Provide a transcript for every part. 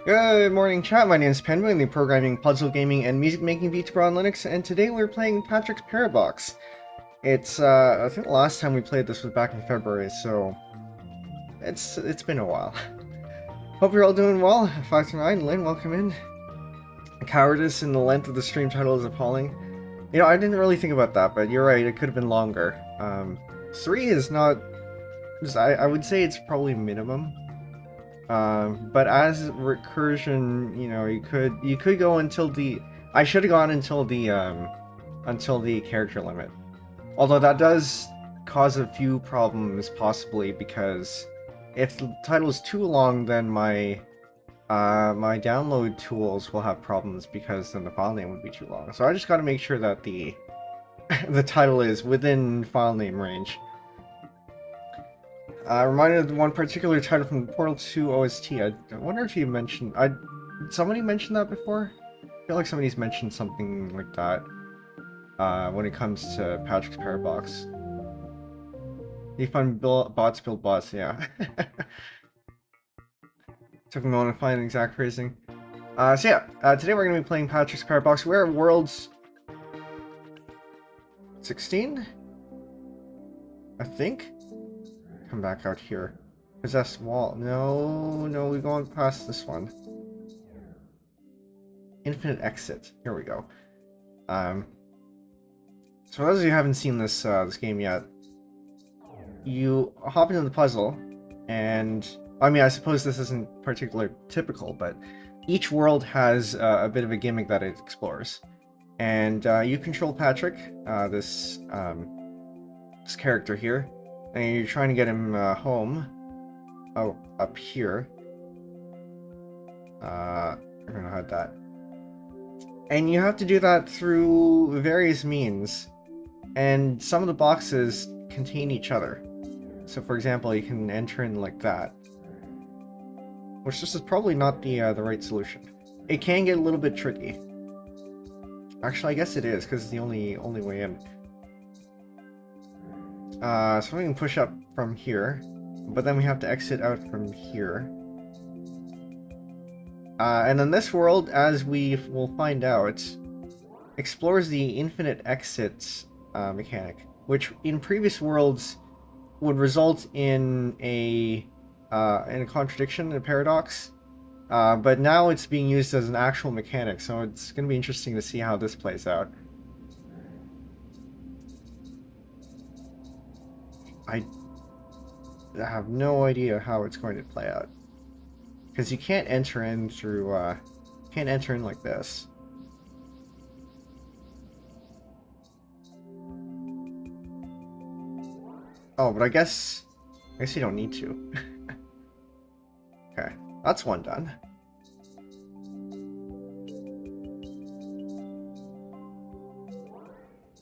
Good morning, chat. My name is Penbu, the programming, puzzle gaming, and music making VTuber on Linux, and today we're playing Patrick's Parabox. It's I think the last time we played this was back in February, so it's been a while. Hope you're all doing well. 529, Lynn, welcome in. Cowardice and the length of the stream title is appalling. You know, I didn't really think about that, but you're right. It could have been longer. 3 is not. I would say it's probably minimum. But as recursion, you know, you could go until the. I should have gone until the character limit. Although that does cause a few problems, possibly, because if the title is too long, then my my download tools will have problems because then the file name would be too long. So I just got to make sure that the the title is within file name range. Reminded of one particular title from Portal 2 OST. I wonder if you mentioned... somebody mentioned that before? I feel like somebody's mentioned something like that when it comes to Patrick's Parabox. You find bots build bots, yeah. Took a moment to find the exact phrasing. Today we're going to be playing Patrick's Parabox. We're at Worlds 16? I think? Come back out here. Possessed wall. No, we're going past this one. Infinite exit. Here we go. So for those of you who haven't seen this this game yet, you hop into the puzzle, and I mean, I suppose this isn't particularly typical, but each world has a bit of a gimmick that it explores, and you control Patrick, this character here. And you're trying to get him home. Oh, up here. I'm gonna hide that. And you have to do that through various means. And some of the boxes contain each other. So for example, you can enter in like that. Which this is probably not the right solution. It can get a little bit tricky. Actually, I guess it is, because it's the only way in. So we can push up from here, but then we have to exit out from here. And then this world, as we will find out, explores the infinite exit mechanic, which in previous worlds would result in a contradiction, a paradox. But now it's being used as an actual mechanic, so it's going to be interesting to see how this plays out. I have no idea how it's going to play out, because you can't enter in through can't enter in like this. Oh, but I guess you don't need to. Okay, that's one done.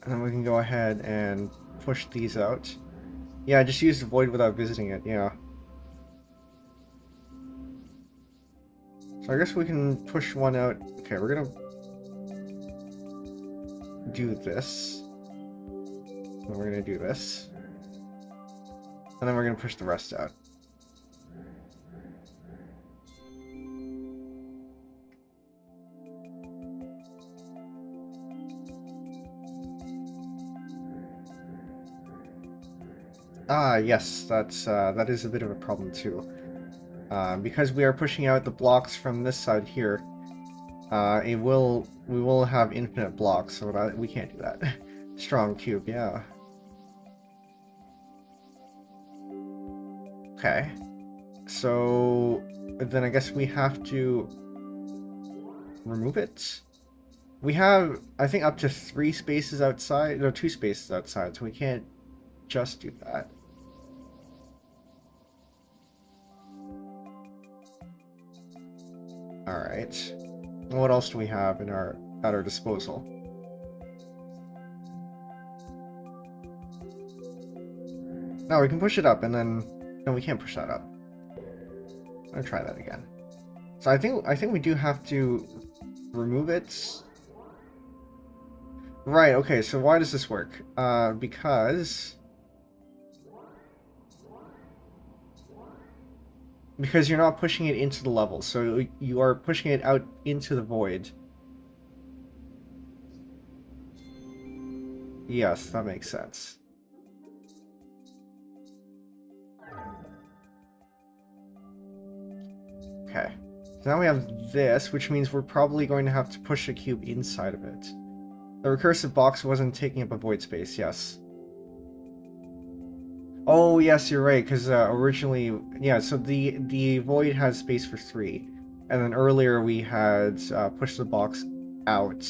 And then we can go ahead and push these out. Yeah, just use the void without visiting it, yeah. So I guess we can push one out. Okay, we're gonna do this. And we're gonna do this. And then we're gonna push the rest out. Yes, that is a bit of a problem too. Because we are pushing out the blocks from this side here, we will have infinite blocks, so we can't do that. Strong cube, yeah. Okay, so then I guess we have to remove it. We have, I think, up to 3 spaces outside, no, 2 spaces outside, so we can't just do that. Alright. What else do we have at our disposal? No, we can push it up, and then... No, we can't push that up. I'm gonna try that again. So I think we do have to remove it. Right, okay, so why does this work? Because... Because you're not pushing it into the level, so you are pushing it out into the void. Yes, that makes sense. Okay. So now we have this, which means we're probably going to have to push a cube inside of it. The recursive box wasn't taking up a void space, yes. Oh, yes, you're right, because originally... Yeah, so the void has space for 3. And then earlier we had pushed the box out,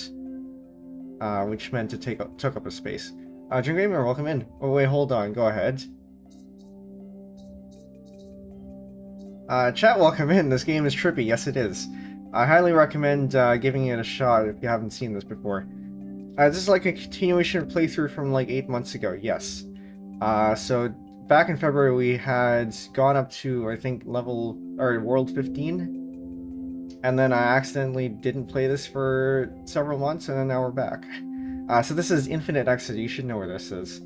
which meant it took up a space. Jim Gamer, welcome in. Oh, wait, hold on, go ahead. Chat, welcome in. This game is trippy. Yes, it is. I highly recommend giving it a shot if you haven't seen this before. This is like a continuation of playthrough from like 8 months ago. Yes. So back in February we had gone up to, I think, world 15, and then I accidentally didn't play this for several months, and then now we're back. So this is Infinite Exit. You should know where this is.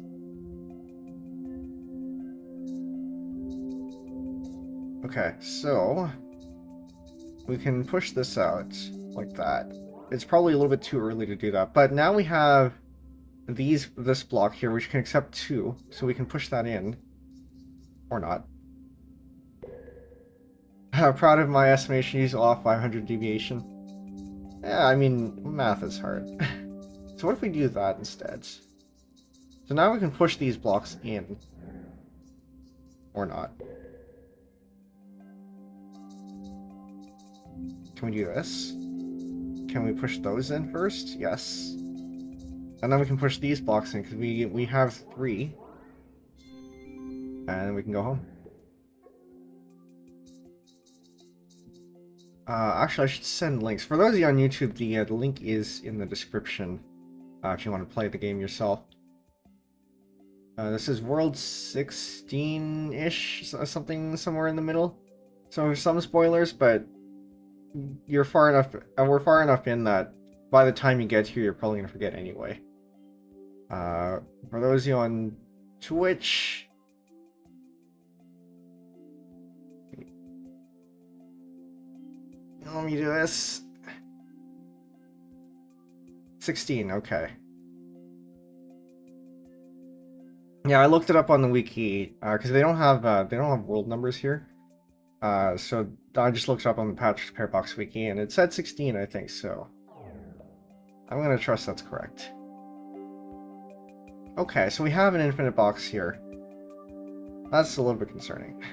Okay, so we can push this out like that. It's probably a little bit too early to do that, but now we have this block here, which can accept 2, so we can push that in. Or not. Proud of my estimation, use off 500 deviation. Yeah, I mean, math is hard. So what if we do that instead? So now we can push these blocks in. Or not. Can we do this? Can we push those in first? Yes. And then we can push these blocks in, because we have 3. And we can go home. Actually, I should send links. For those of you on YouTube, the link is in the description if you want to play the game yourself. This is World 16-ish, something somewhere in the middle. So some spoilers, but you're far enough, we're far enough in that by the time you get here, you're probably going to forget anyway. For those of you on Twitch... Let me do this. 16, okay. Yeah, I looked it up on the wiki because they don't have world numbers here. So I just looked it up on the Parabox wiki and it said 16, I think. So I'm gonna trust that's correct. Okay, so we have an infinite box here. That's a little bit concerning.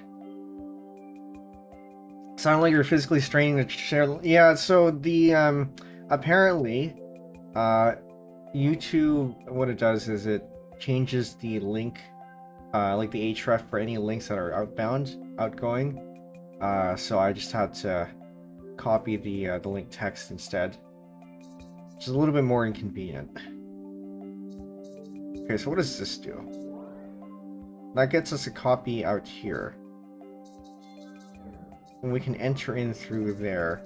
Sound like you're physically straining to share. Yeah, so the apparently YouTube, what it does is it changes the link, like the href for any links that are outgoing. So I just had to copy the link text instead, which is a little bit more inconvenient. Okay, so what does this do? That gets us a copy out here. And we can enter in through there.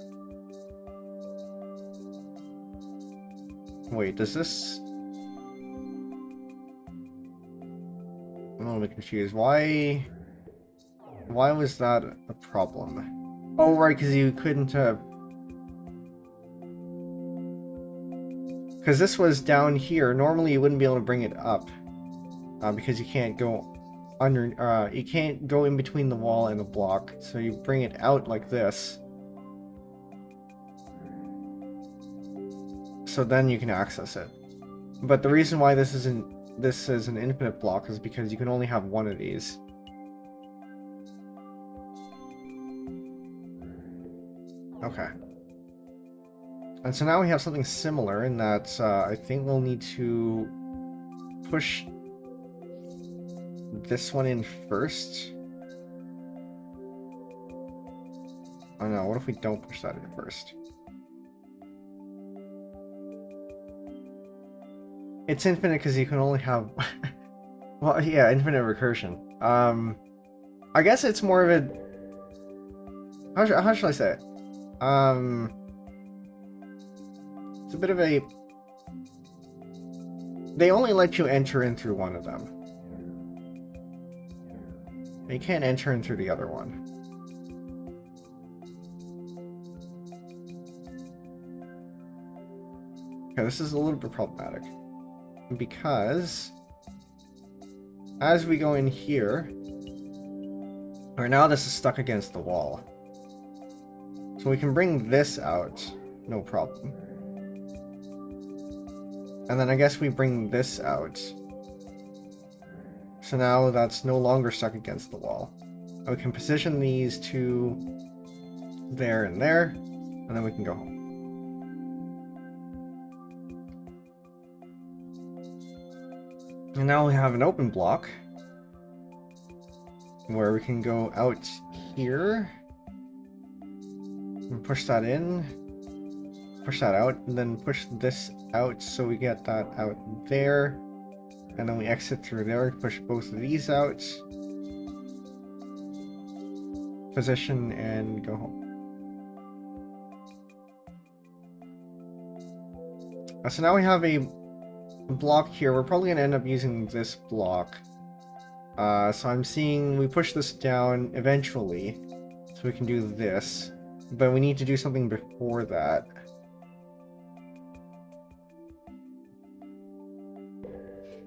Wait, does this... I'm a little bit confused. Why was that a problem? Oh, right, because you couldn't... Because this was down here. Normally you wouldn't be able to bring it up. Because you can't go under... you can't go in between the wall and the block. So you bring it out like this. So then you can access it. But the reason why this is an infinite block is because you can only have one of these. Okay. And so now we have something similar in that I think we'll need to push this one in first. Oh no, what if we don't push that in first? It's infinite because you can only have... well, yeah, infinite recursion. I guess it's more of a... How should I say it? It's a bit of a... They only let you enter in through one of them. You can't enter in through the other one. Okay, this is a little bit problematic. Because as we go in here, right now this is stuck against the wall. So we can bring this out, no problem. And then I guess we bring this out. So now that's no longer stuck against the wall. We can position these two there and there, and then we can go home. And now we have an open block where we can go out here and push that in, push that out, and then push this out so we get that out there. And then we exit through there, push both of these out, position, and go home. So now we have a block here. We're probably going to end up using this block. So I'm seeing we push this down eventually, so we can do this. But we need to do something before that.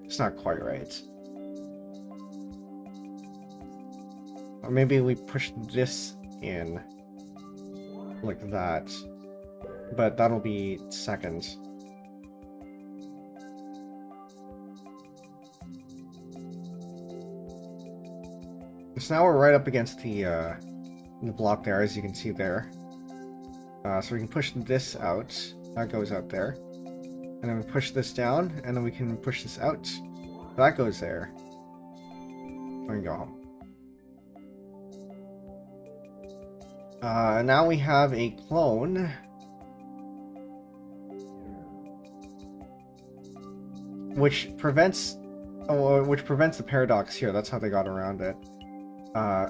It's not quite right. Or maybe we push this in like that, but that'll be seconds. So now we're right up against the block there, as you can see there. So we can push this out. That goes out there. And then we push this down, and then we can push this out. That goes there. We can go home. Now we have a clone. Which prevents the paradox here. That's how they got around it. I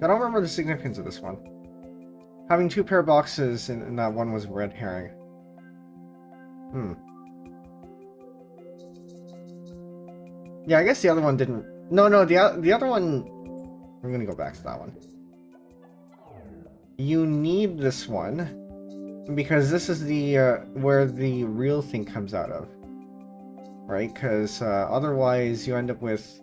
don't remember the significance of this one. Having two paraboxes and that one was red herring. Yeah, I guess the other one didn't. No, the other one. I'm gonna go back to that one. You need this one because this is the where the real thing comes out of, right? Because otherwise you end up with.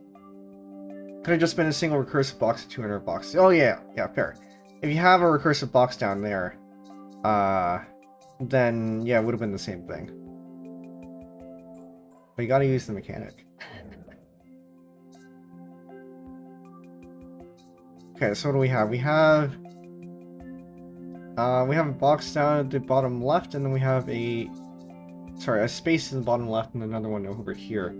Could have just been a single recursive box of 200 boxes. Oh yeah, fair. If you have a recursive box down there, then yeah, it would have been the same thing. But you gotta use the mechanic. Okay, so what do we have? We have a box down at the bottom left, and then we have a space in the bottom left, and another one over here.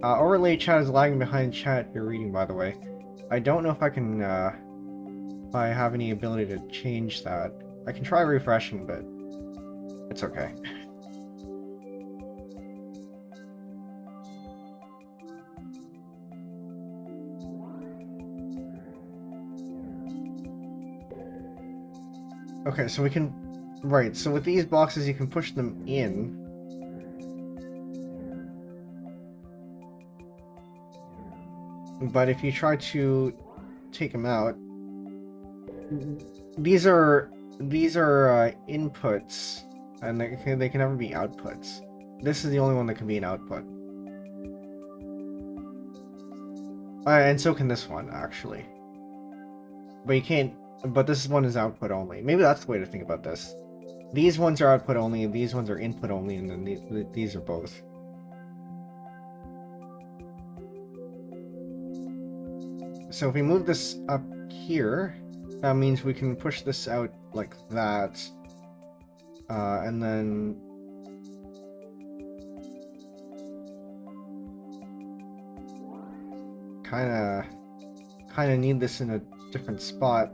Overlay chat is lagging behind chat you're reading, by the way. I don't know if I can, if I have any ability to change that. I can try refreshing, but it's okay. Okay, so we can... Right, so with these boxes you can push them in. But if you try to take them out, these are inputs, and they can never be outputs. This is the only one that can be an output. And so can this one, actually. But you can't. But this one is output only. Maybe that's the way to think about this. These ones are output only, these ones are input only, and then these are both. So if we move this up here, that means we can push this out like that, and then kind of need this in a different spot.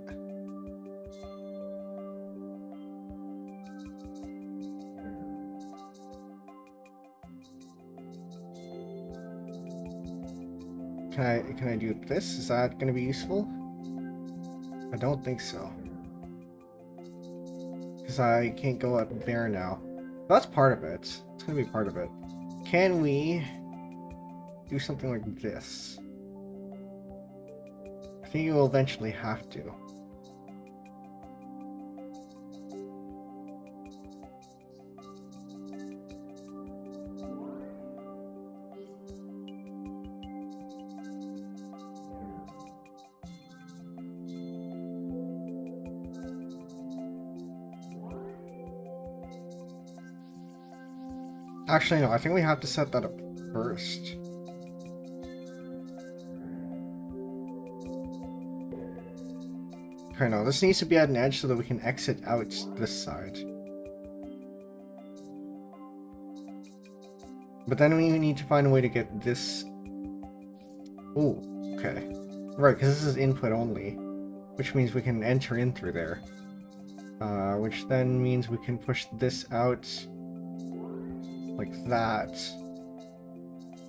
Can I do this? Is that going to be useful? I don't think so. Because I can't go up there now. That's part of it. It's going to be part of it. Can we do something like this? I think you will eventually have to. Actually, no, I think we have to set that up first. Okay, no, this needs to be at an edge so that we can exit out this side. But then we need to find a way to get this... Ooh, okay. Right, because this is input only, which means we can enter in through there. Which then means we can push this out like that.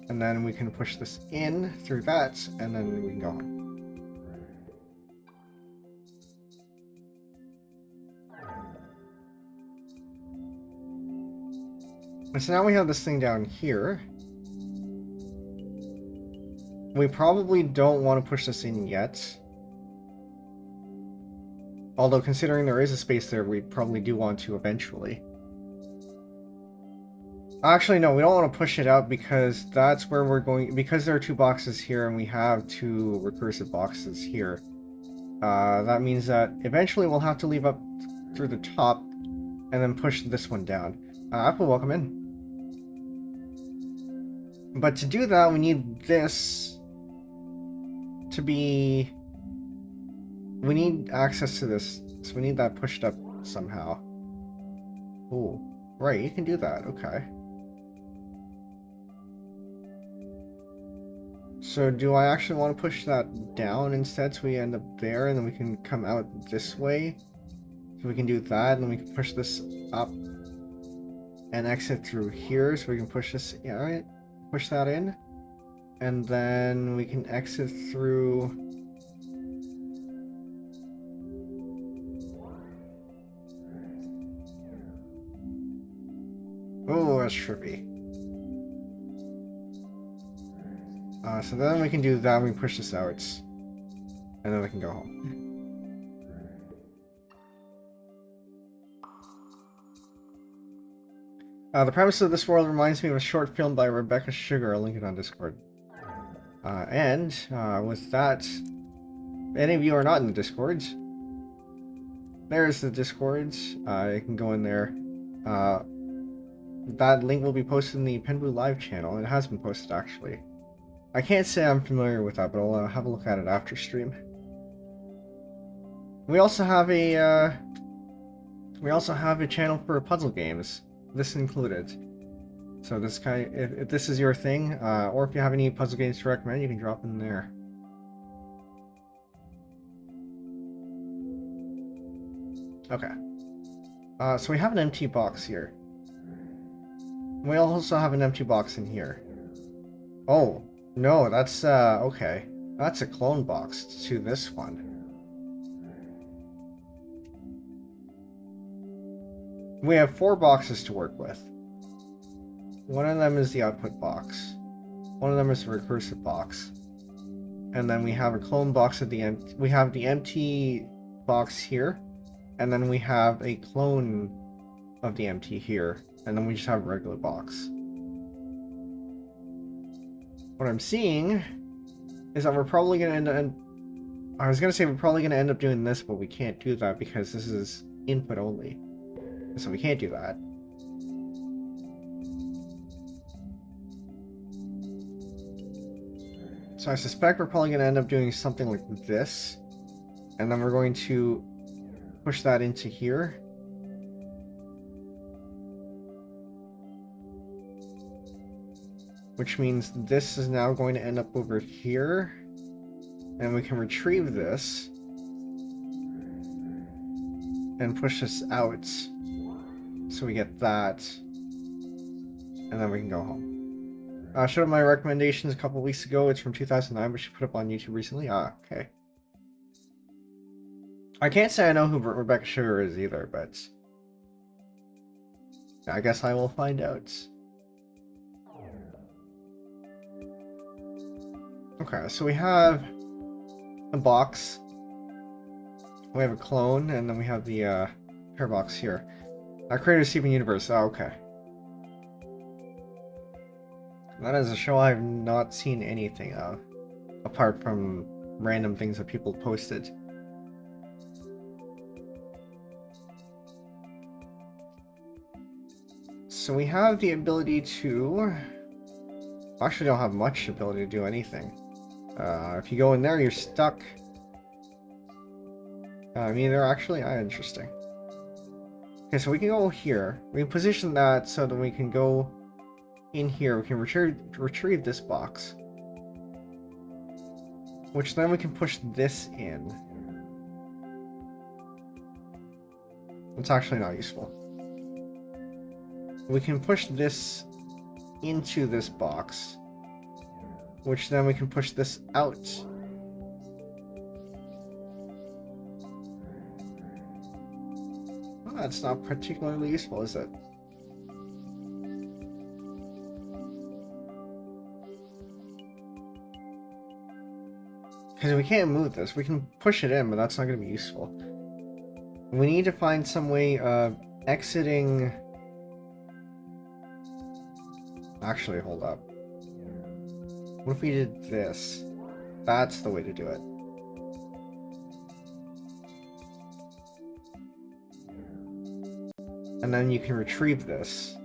And then we can push this in through that, and then we can go home. So now we have this thing down here. We probably don't want to push this in yet. Although considering there is a space there, we probably do want to eventually. Actually, no, we don't want to push it out because that's where we're going. Because there are two boxes here and we have two recursive boxes here. That means that eventually we'll have to leave up through the top and then push this one down. Apple, welcome in. But to do that, we need this to be... We need access to this, so we need that pushed up somehow. Oh, right, you can do that, okay. So do I actually want to push that down instead so we end up there and then we can come out this way? So we can do that and then we can push this up and exit through here so we can push this, yeah, right? Push that in. And then we can exit through... Oh, that's trippy. So then we can do that, we can push this out. And then we can go home. The premise of this world reminds me of a short film by Rebecca Sugar. I'll link it on Discord. With that, any of you are not in the Discord. There's the Discord. You can go in there. That link will be posted in the Penbu live channel. It has been posted, actually. I can't say I'm familiar with that, but I'll have a look at it after stream. We also have a channel for puzzle games, this included. So this kind, if this is your thing, or if you have any puzzle games to recommend, you can drop in there. Okay. So we have an empty box here. We also have an empty box in here. Oh, no, that's, okay. That's a clone box to this one. We have 4 boxes to work with. One of them is the output box. One of them is the recursive box. And then we have a clone box at the end. We have the empty box here. And then we have a clone of the empty here. And then we just have a regular box. What I'm seeing is that we're probably going to end up... I was going to say we're probably going to end up doing this, but we can't do that because this is input only. So we can't do that. So I suspect we're probably going to end up doing something like this. And then we're going to push that into here. Which means this is now going to end up over here. And we can retrieve this. And push this out. So we get that. And then we can go home. I showed my recommendations a couple weeks ago. It's from 2009, but she put up on YouTube recently. Okay. I can't say I know who Rebecca Sugar is either, but I guess I will find out. Okay, so we have a box. We have a clone, and then we have the Parabox here. Creator Steven Universe. Oh, okay. That is a show I've not seen anything of, apart from random things that people posted. So we have the ability to... Actually don't have much ability to do anything. If you go in there, you're stuck. I mean, they're actually interesting. Okay, so we can go here. We can position that so that we can go in here. We can retrieve this box. Which then we can push this in. It's actually not useful. We can push this into this box. Which then we can push this out. Well, that's not particularly useful, is it? Because we can't move this. We can push it in, but that's not going to be useful. We need to find some way of exiting... Actually, hold up. What if we did this? That's the way to do it. And then you can retrieve this.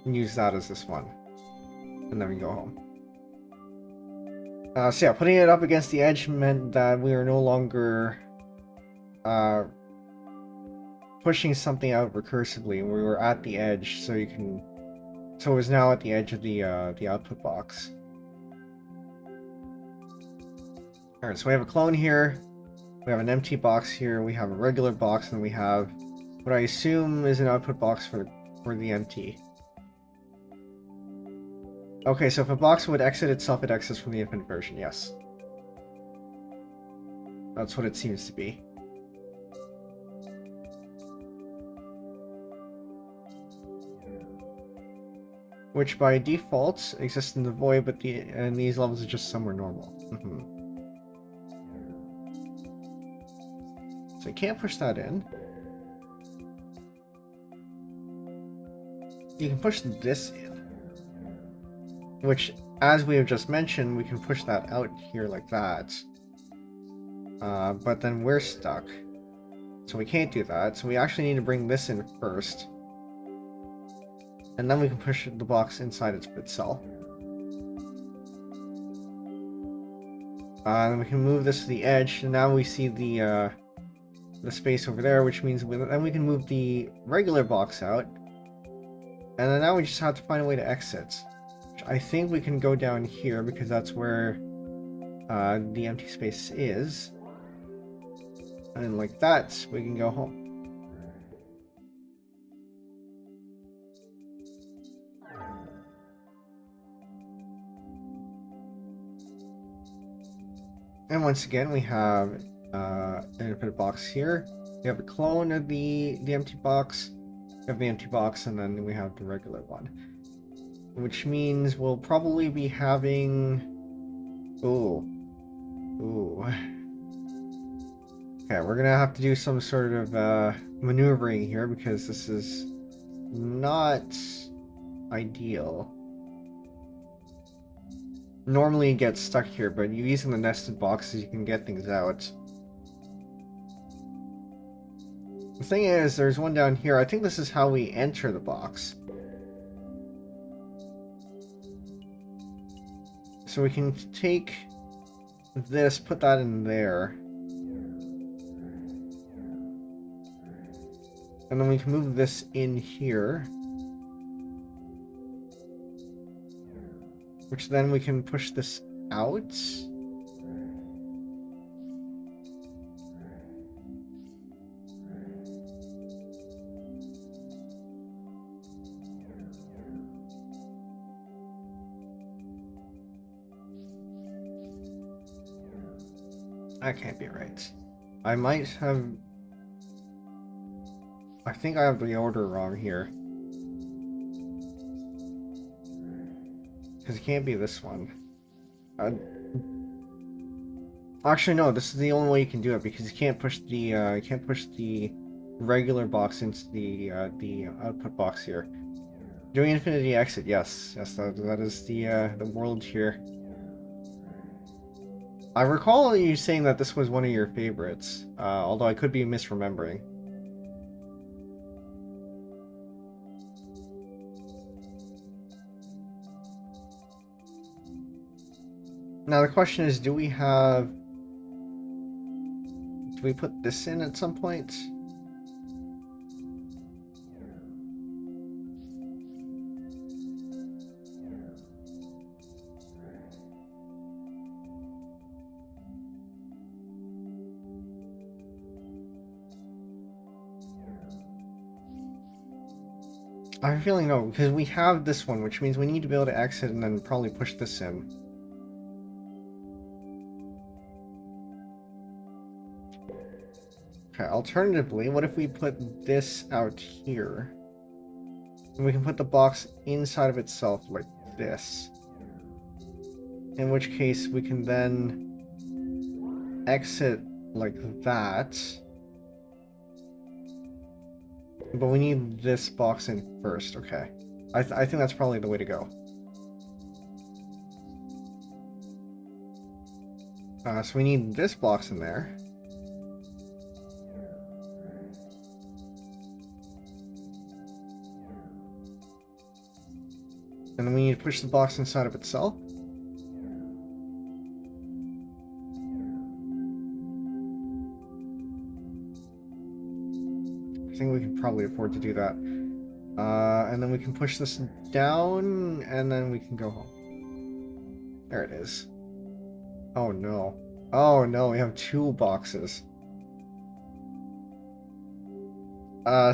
And use that as this one. And then we go home. So yeah, putting it up against the edge meant that we are no longer pushing something out recursively. We were at the edge, so you can. So it was now at the edge of the output box. All right, so we have a clone here. We have an empty box here. We have a regular box, and we have what I assume is an output box for the empty. Okay, so if a box would exit itself, it exits from the infinite version, yes. That's what it seems to be. Which by default exists in the void, but and these levels are just somewhere normal. So you can't push that in. You can push this in. Which, as we have just mentioned, we can push that out here like that. But then we're stuck. So we can't do that. So we actually need to bring this in first. And then we can push the box inside itself. Then we can move this to the edge. And now we see the space over there, which means then we can move the regular box out. And then now we just have to find a way to exit. I think we can go down here because that's where the empty space is. And like that, we can go home. And once again, we have an infinite box here. We have a clone of the empty box. We have the empty box, and then we have the regular one. Which means we'll probably be having... Ooh. Okay, we're gonna have to do some sort of maneuvering here because this is not ideal. Normally it gets stuck here, but using the nested boxes you can get things out. The thing is, there's one down here. I think this is how we enter the box. So we can take this, put that in there. And then we can move this in here. Which then we can push this out. That can't be right. I might have... I think I have the order wrong here. Because it can't be this one. Actually, no. This is the only way you can do it because you can't push the regular box into the output box here. Doing infinity exit, yes, that is the world here. I recall you saying that this was one of your favorites, although I could be misremembering. Now the question is, do we put this in at some point? I have a feeling no, because we have this one, which means we need to be able to exit and then probably push this in. Okay, alternatively, what if we put this out here? And we can put the box inside of itself like this. In which case we can then exit like that. But we need this box in first, okay. I think that's probably the way to go. So we need this box in there. And then we need to push the box inside of itself. I think we can probably afford to do that. And then we can push this down, and then we can go home. There it is. Oh no. Oh no, we have two boxes.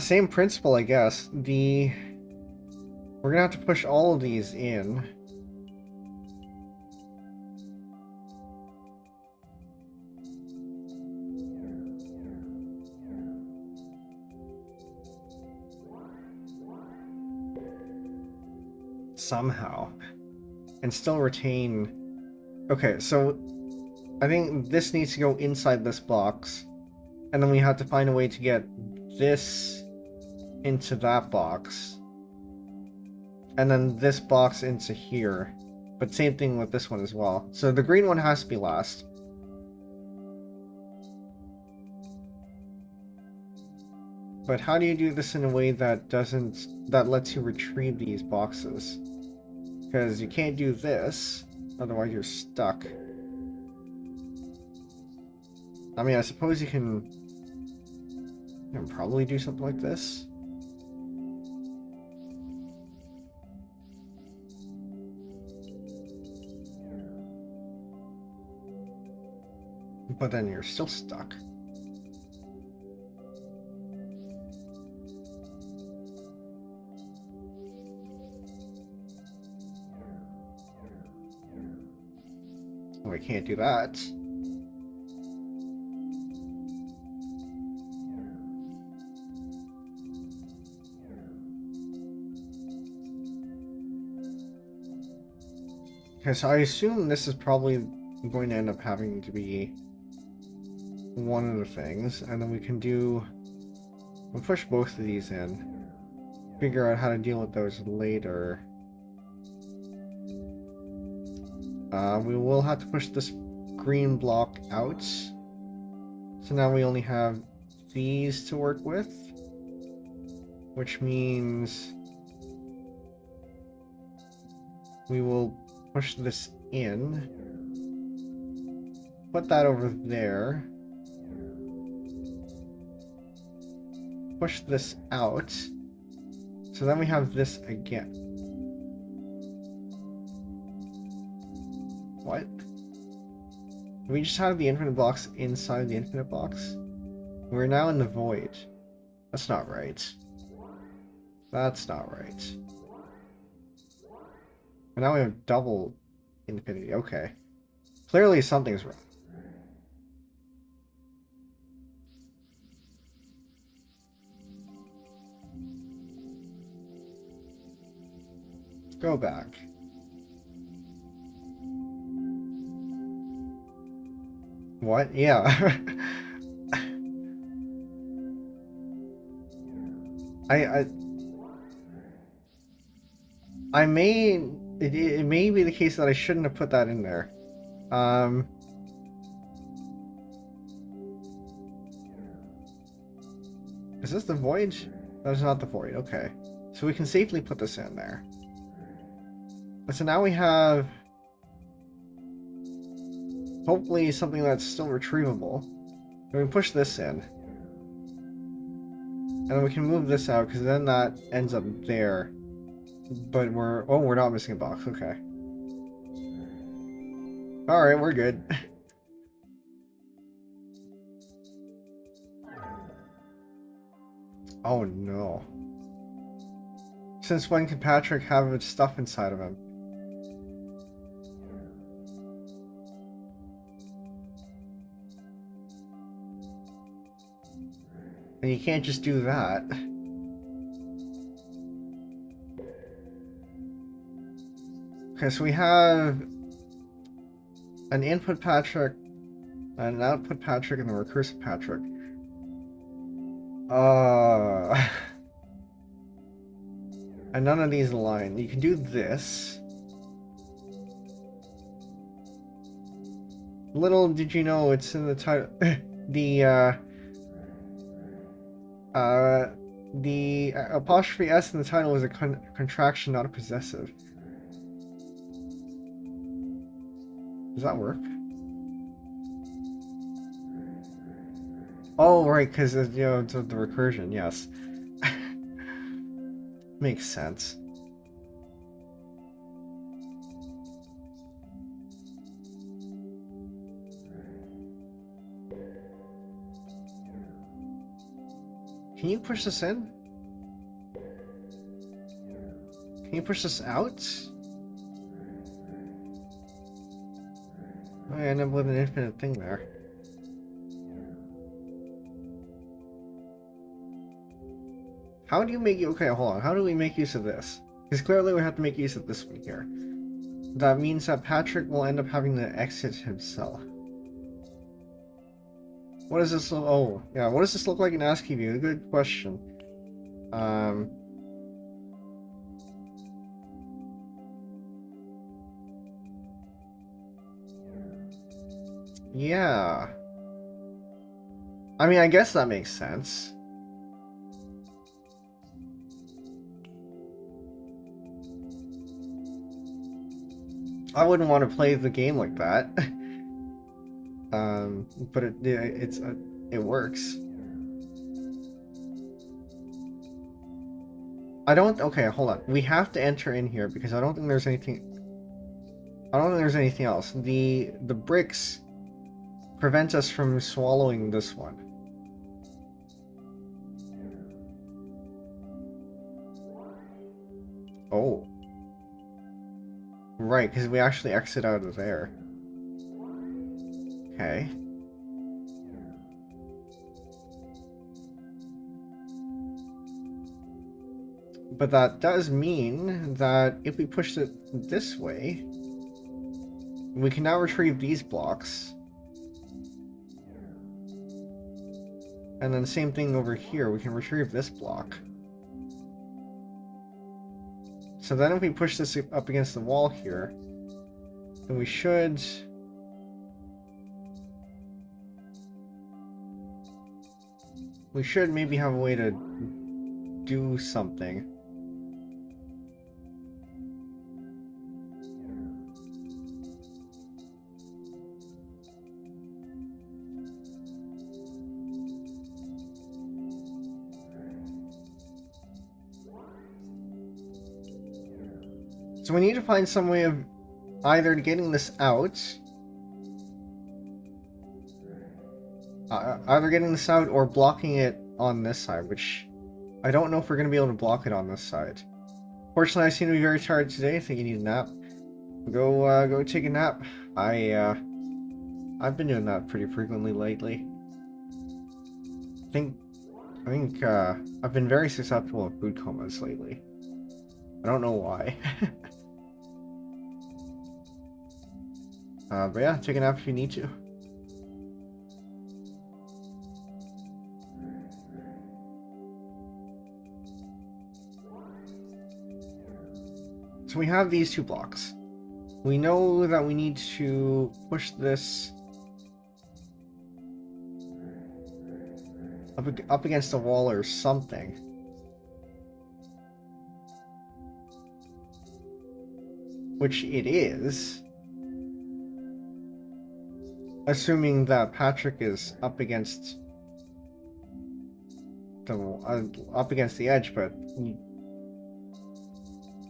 Same principle, I guess. We're gonna have to push all of these in. Somehow. And still retain... Okay, so I think this needs to go inside this box. And then we have to find a way to get this into that box. And then this box into here. But same thing with this one as well. So the green one has to be last. But how do you do this in a way that lets you retrieve these boxes? Because you can't do this, otherwise you're stuck. I mean, I suppose you can probably do something like this. But then you're still stuck. We can't do that. Okay, so I assume this is probably going to end up having to be one of the things, and then we'll push both of these in, figure out how to deal with those later. We will have to push this green block out, so now we only have these to work with, which means we will push this in, put that over there, push this out, so then we have this again. What? We just have the infinite box inside the infinite box? We're now in the void. That's not right. That's not right. And now we have double infinity. Okay. Clearly something's wrong. Go back. What? Yeah. I may... It may be the case that I shouldn't have put that in there. Is this the void? That is not the void. Okay. So we can safely put this in there. So now we have Hopefully something that's still retrievable. And we push this in. And then we can move this out, because then that ends up there. But we're not missing a box, okay. Alright, we're good. Oh no. Since when can Patrick have his stuff inside of him? And you can't just do that. Okay, so we have an input Patrick, an output Patrick, and a recursive Patrick. And none of these align. You can do this. Little did you know it's in the title. The apostrophe S in the title is a contraction, not a possessive. Does that work? Oh, right, because you know, it's the recursion, yes. Makes sense. Can you push this in? Can you push this out? I end up with an infinite thing there. How do you make... Okay, hold on. How do we make use of this? Because clearly we have to make use of this one here. That means that Patrick will end up having to exit himself. What does this look... Oh, yeah. What does this look like in ASCII view? Good question. Yeah. I mean, I guess that makes sense. I wouldn't want to play the game like that. But it works. I don't... Okay, hold on. We have to enter in here because I don't think there's anything... I don't think there's anything else. The bricks prevent us from swallowing this one. Oh. Right, because we actually exit out of there. Okay. But that does mean that if we push it this way, we can now retrieve these blocks. And then same thing over here, we can retrieve this block. So then if we push this up against the wall here, then we should... We should maybe have a way to do something. So we need to find some way of either getting this out, or blocking it on this side, which I don't know if we're going to be able to block it on this side. Fortunately, I seem to be very tired today. I think you need a nap. Go take a nap. I've been doing that pretty frequently lately. I think I've been very susceptible to food comas lately. I don't know why. But yeah, take a nap if you need to. So we have these two blocks. We know that we need to push this up against a wall or something. Which it is. Assuming that Patrick is up against the edge, but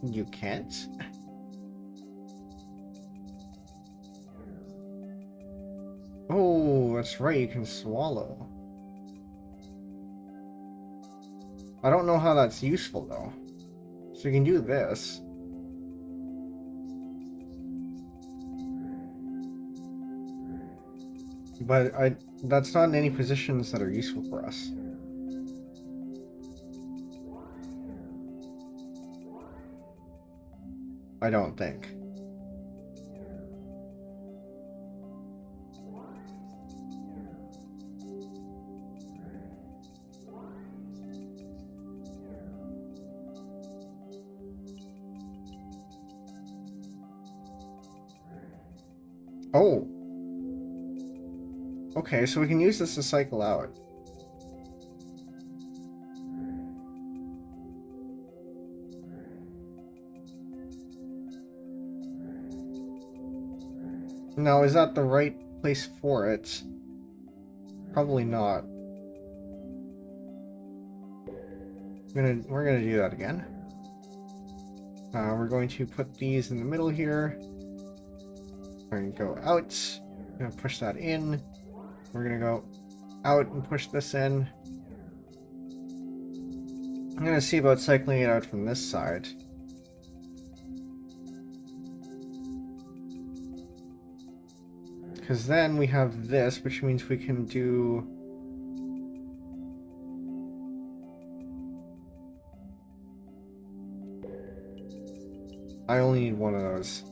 you can't. Oh, that's right, you can swallow. I don't know how that's useful though. So you can do this. But that's not in any positions that are useful for us. I don't think. Oh. Okay, so we can use this to cycle out. Now, is that the right place for it? Probably not. We're gonna do that again. We're going to put these in the middle here. We're gonna go out. We're gonna push that in. We're gonna go out and push this in. I'm gonna see about cycling it out from this side. Because then we have this, which means we can do... I only need one of those.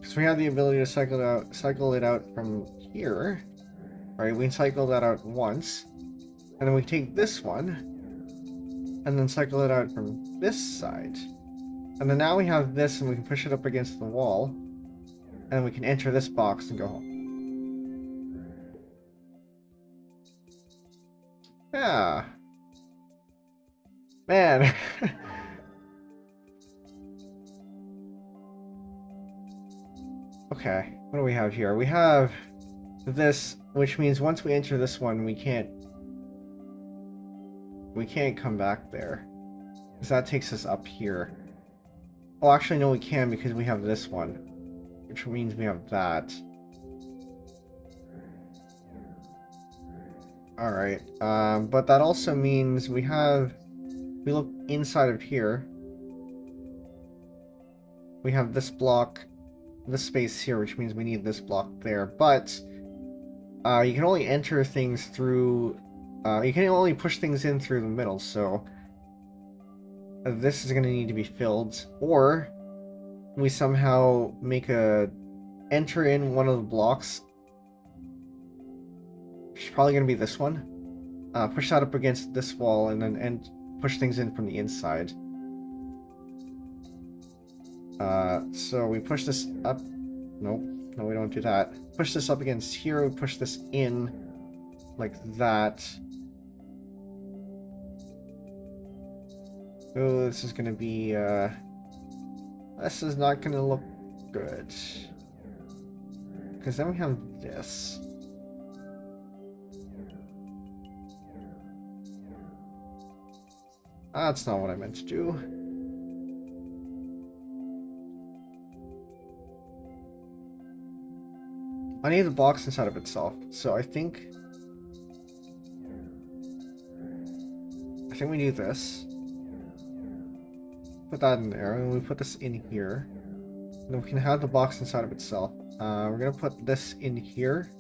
Because we have the ability to cycle it out from here. Right, we can cycle that out once. And then we take this one. And then cycle it out from this side. And then now we have this and we can push it up against the wall. And then we can enter this box and go home. Yeah. Man. Okay, what do we have here? We have this, which means once we enter this one, we can't come back there. Because that takes us up here. Oh, actually, no, we can because we have this one. Which means we have that. Alright, but that also means we look inside of here. We have this block, this space here, which means we need this block there. But you can only enter things through, you can only push things in through the middle, so this is going to need to be filled. Or we somehow make enter in one of the blocks, which is probably going to be this one. Push that up against this wall and then push things in from the inside. So we push this up. Nope. No, we don't do that. Push this up against here. We push this in like that. Oh, this is going to be... this is not going to look good. Because then we have this. That's not what I meant to do. I need the box inside of itself, so I think we do this. Put that in there, and we put this in here. And then we can have the box inside of itself. We're gonna put this in here.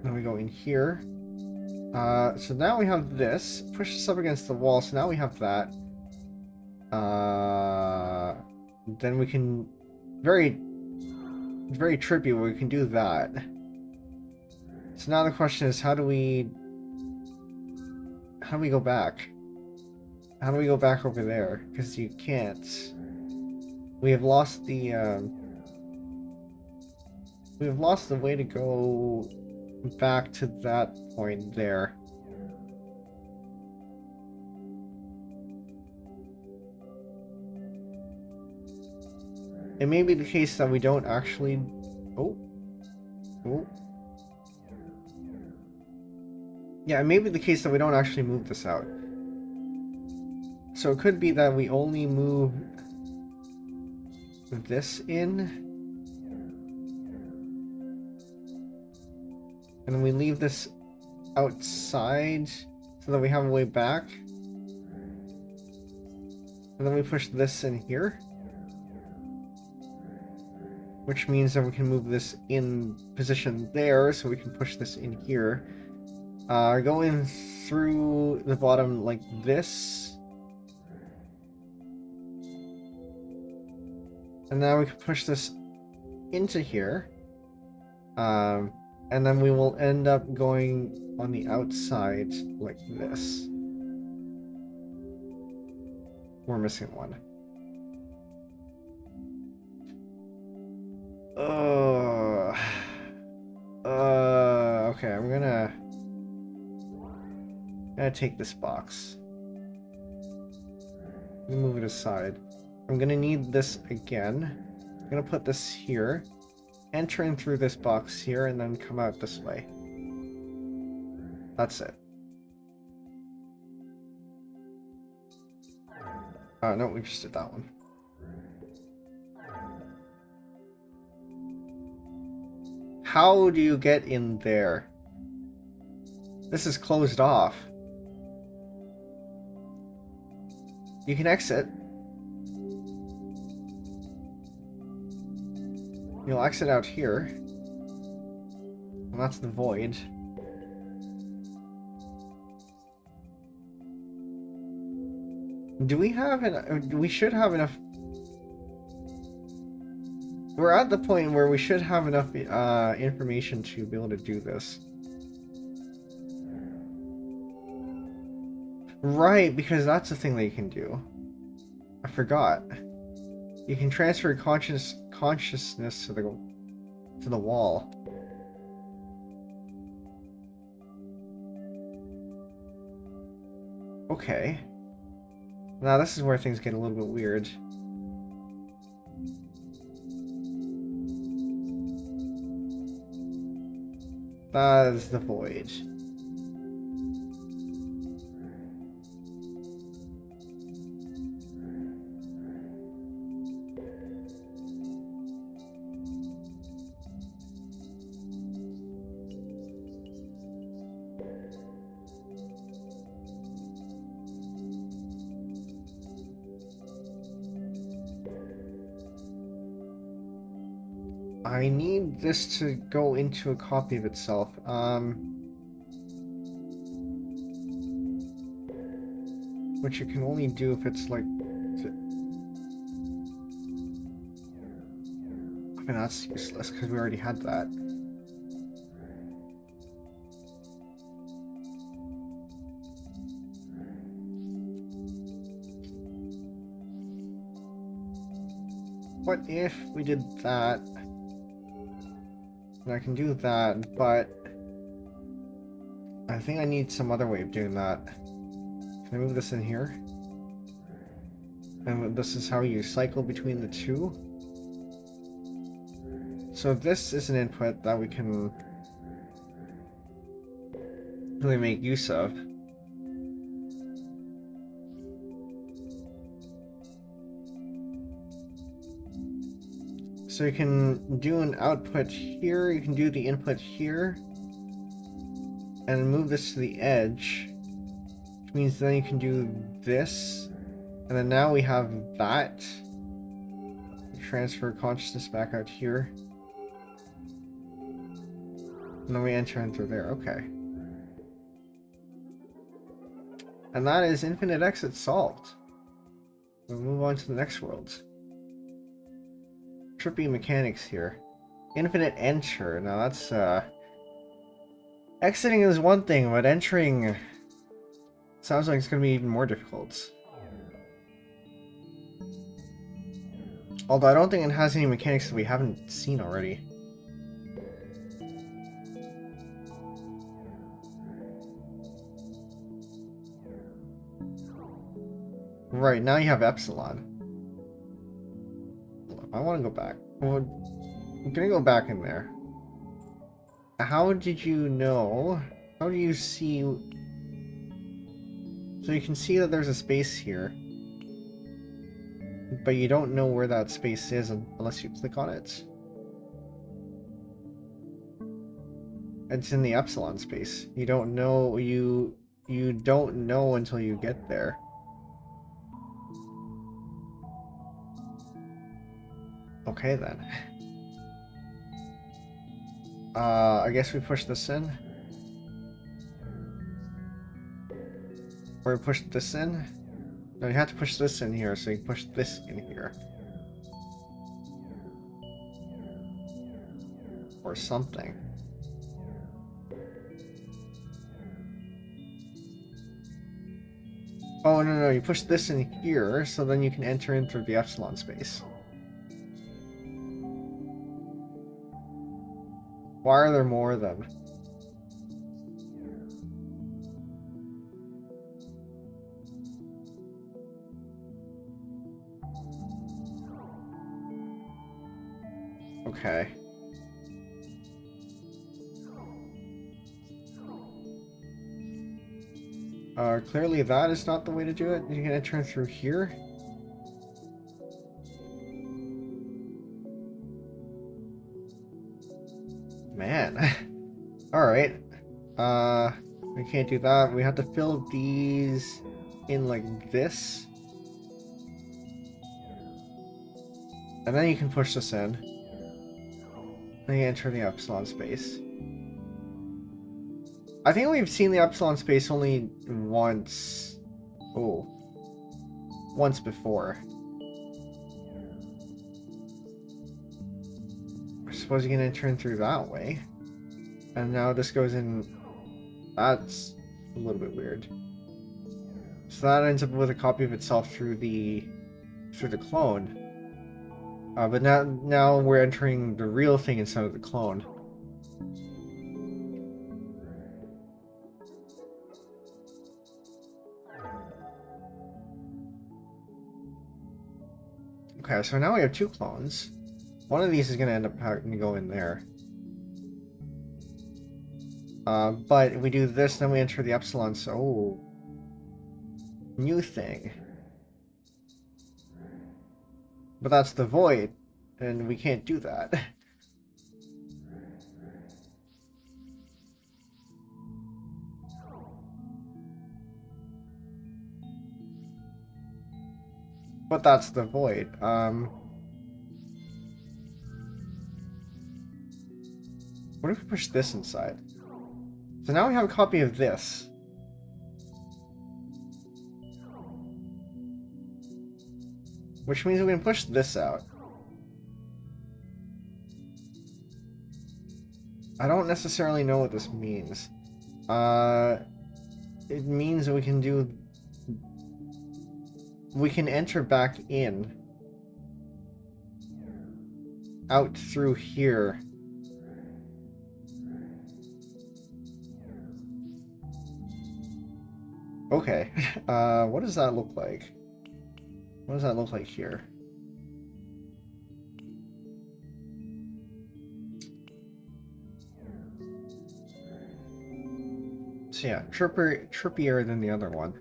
Then we go in here. So now we have this. Push this up against the wall, so now we have that. Then we can... Very trippy, but we can do that. So now the question is, how do we go back? How do we go back over there? Because you can't. We have lost the way to go back to that point there. it may be the case that we don't actually... Oh. Oh. Yeah, it may be the case that we don't actually move this out. So it could be that we only move this in, and then we leave this outside so that we have a way back. And then we push this in here, which means that we can move this in position there, so we can push this in here. Going through the bottom like this. And now we can push this into here. And then we will end up going on the outside like this. We're missing one. Okay, I'm gonna take this box. Let me move it aside. I'm gonna need this again. I'm gonna put this here, enter in through this box here, and then come out this way. That's it. No, we just did that one. How do you get in there? This is closed off. You can exit. You'll exit out here. And that's the void. Do we have we should have enough. We're at the point where we should have enough information to be able to do this. Right, because that's the thing that you can do. I forgot. You can transfer consciousness to the wall. Okay. Now this is where things get a little bit weird. That is the void. I need this to go into a copy of itself. Which you can only do if it's like... I mean, that's useless because we already had that. What if we did that? And I can do that, but I think I need some other way of doing that. Can I move this in here? And this is how you cycle between the two. So this is an input that we can really make use of. So you can do an output here, you can do the input here, and move this to the edge, which means then you can do this, and then now we have that. Transfer consciousness back out here. And then we enter in through there, okay. And that is infinite exit solved. We'll move on to the next world. Trippy mechanics here. Infinite enter. Now that's exiting is one thing, but entering sounds like it's gonna be even more difficult. Although I don't think it has any mechanics that we haven't seen already. Right, now you have epsilon. I want to go back. Well, I'm gonna go back in there. How did you know? How do you see? So you can see that there's a space here, but you don't know where that space is unless you click on it. It's in the epsilon space. You don't know. You don't know until you get there. Okay then. I guess we push this in. Or we push this in. No, you have to push this in here, so you push this in here. Or something. Oh, no, you push this in here, so then you can enter in through the epsilon space. Why are there more of them? Okay. Clearly that is not the way to do it. You can enter through here. Man. Alright. We can't do that. We have to fill these in like this. And then you can push this in. Then you enter the epsilon space. I think we've seen the epsilon space only once. Oh. Once before. I suppose you can enter in through that way. And now this goes in. That's a little bit weird. So that ends up with a copy of itself through the clone. But now we're entering the real thing instead of the clone. Okay, so now we have two clones. One of these is going to end up having to go in there. But if we do this, then we enter the epsilon, so... Oh. New thing. But that's the void, and we can't do that. But that's the void. What if we push this inside? So now we have a copy of this. Which means we can push this out. I don't necessarily know what this means. It means that we can do... We can enter back in. Out through here. Okay. What does that look like? What does that look like here? So yeah, trippier than the other one.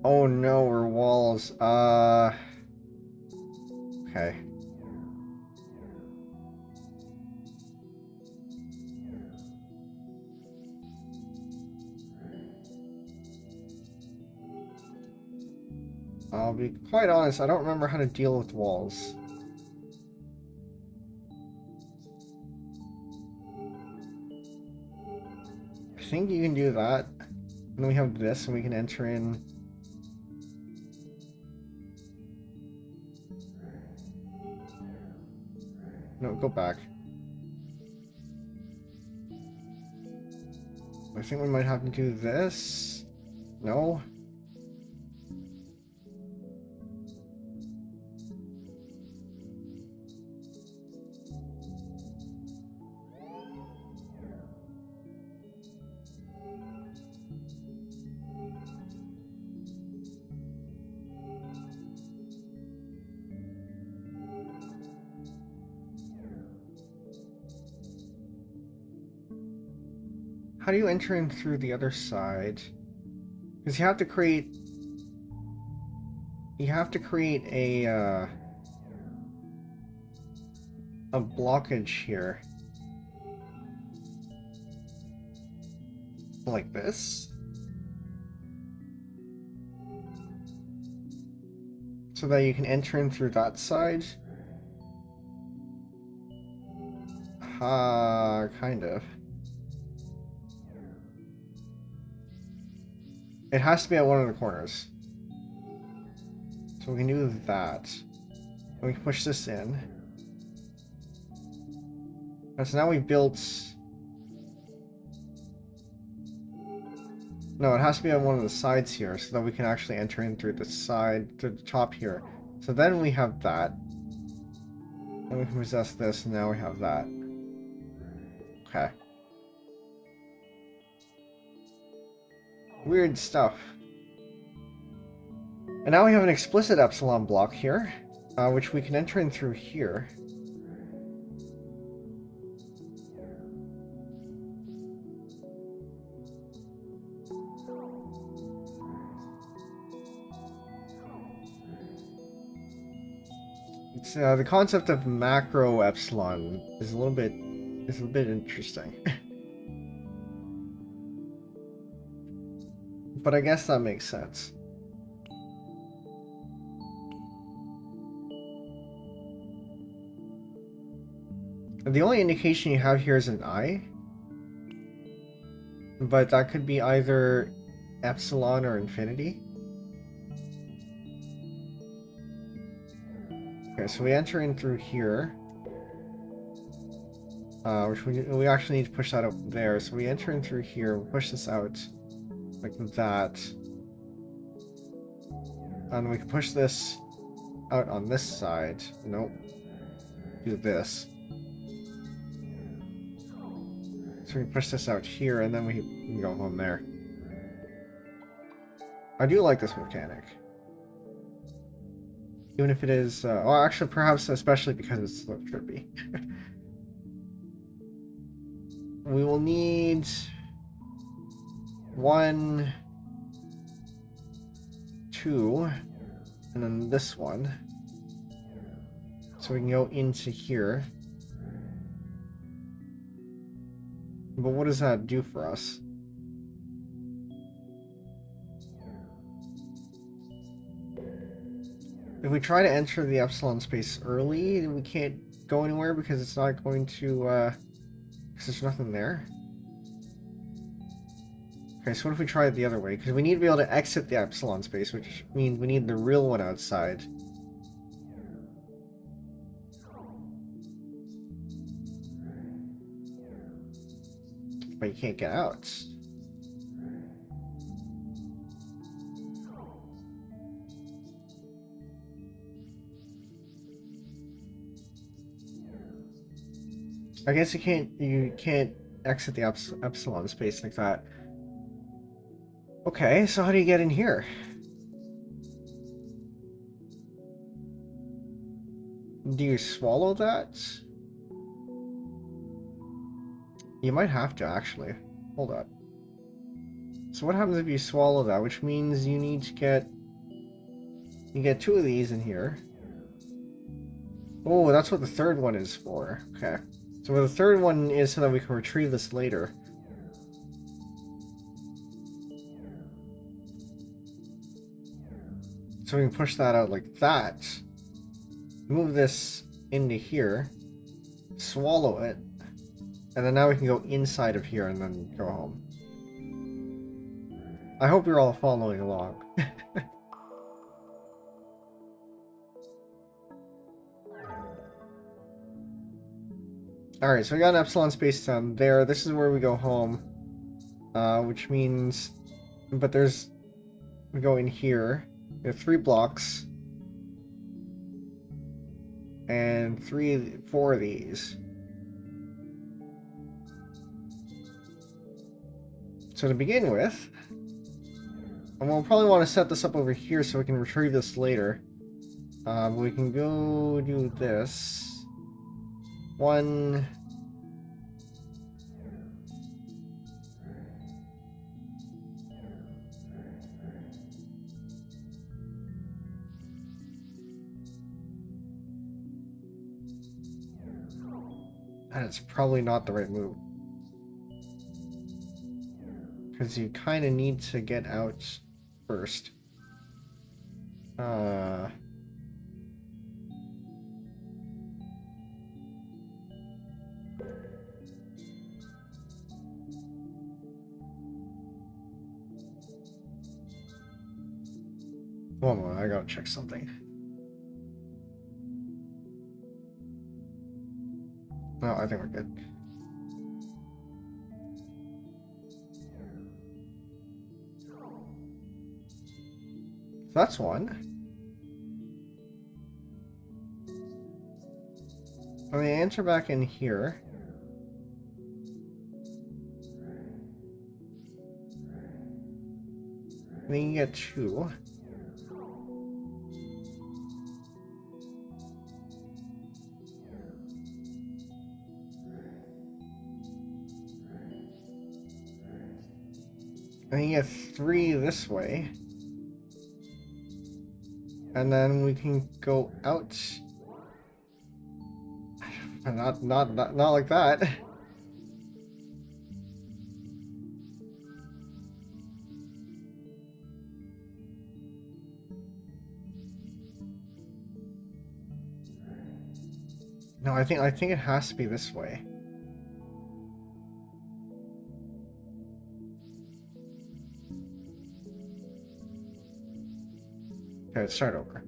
Oh no, we're walls. Okay. I'll be quite honest, I don't remember how to deal with walls. I think you can do that. And then we have this, and we can enter in... No, go back. I think we might have to do this. No? How do you enter in through the other side? Because you have to create a blockage here. Like this. So that you can enter in through that side. Kind of. It has to be at one of the corners. So we can do that. We can push this in. And so now we built... No, it has to be on one of the sides here so that we can actually enter in through the side, to the top here. So then we have that. And we can possess this, and now we have that. Okay. Weird stuff. And now we have an explicit epsilon block here, which we can enter in through here. It's, the concept of macro epsilon is a bit interesting. But I guess that makes sense. The only indication you have here is an I. But that could be either epsilon or infinity. Okay, so we enter in through here. Which we actually need to push that up there. So we enter in through here, we push this out like that. And we can push this out on this side. Nope. Do this. So we push this out here, and then we can go home there. I do like this mechanic. Even if it is, well, actually, perhaps especially because it's so trippy. We will need 1, 2, and then this one. So we can go into here. But what does that do for us? If we try to enter the epsilon space early, we can't go anywhere because it's not going to, because there's nothing there. Okay, so what if we try it the other way? Because we need to be able to exit the epsilon space, which means we need the real one outside. But you can't get out. I guess you can't exit the epsilon space like that. Okay, so how do you get in here? Do you swallow that? You might have to, actually. Hold up. So what happens if you swallow that? Which means you need to get... You get 2 of these in here. Oh, that's what the third one is for. Okay. So the third one is so that we can retrieve this later. So we can push that out like that. Move this into here. Swallow it. And then now we can go inside of here and then go home. I hope you're all following along. Alright, so we got an epsilon space down there. This is where we go home. Which means... But there's... We go in here. We have 3 blocks. And 4 of these. So to begin with... And we'll probably want to set this up over here so we can retrieve this later. We can go do this. 1... And it's probably not the right move. Because you kind of need to get out first. One moment, I gotta check something. No, I think we're good. So that's one. And the ants are back in here. Then you get two. And you get three this way. And then we can go out. Not like that. No, I think it has to be this way. Okay, let's start over.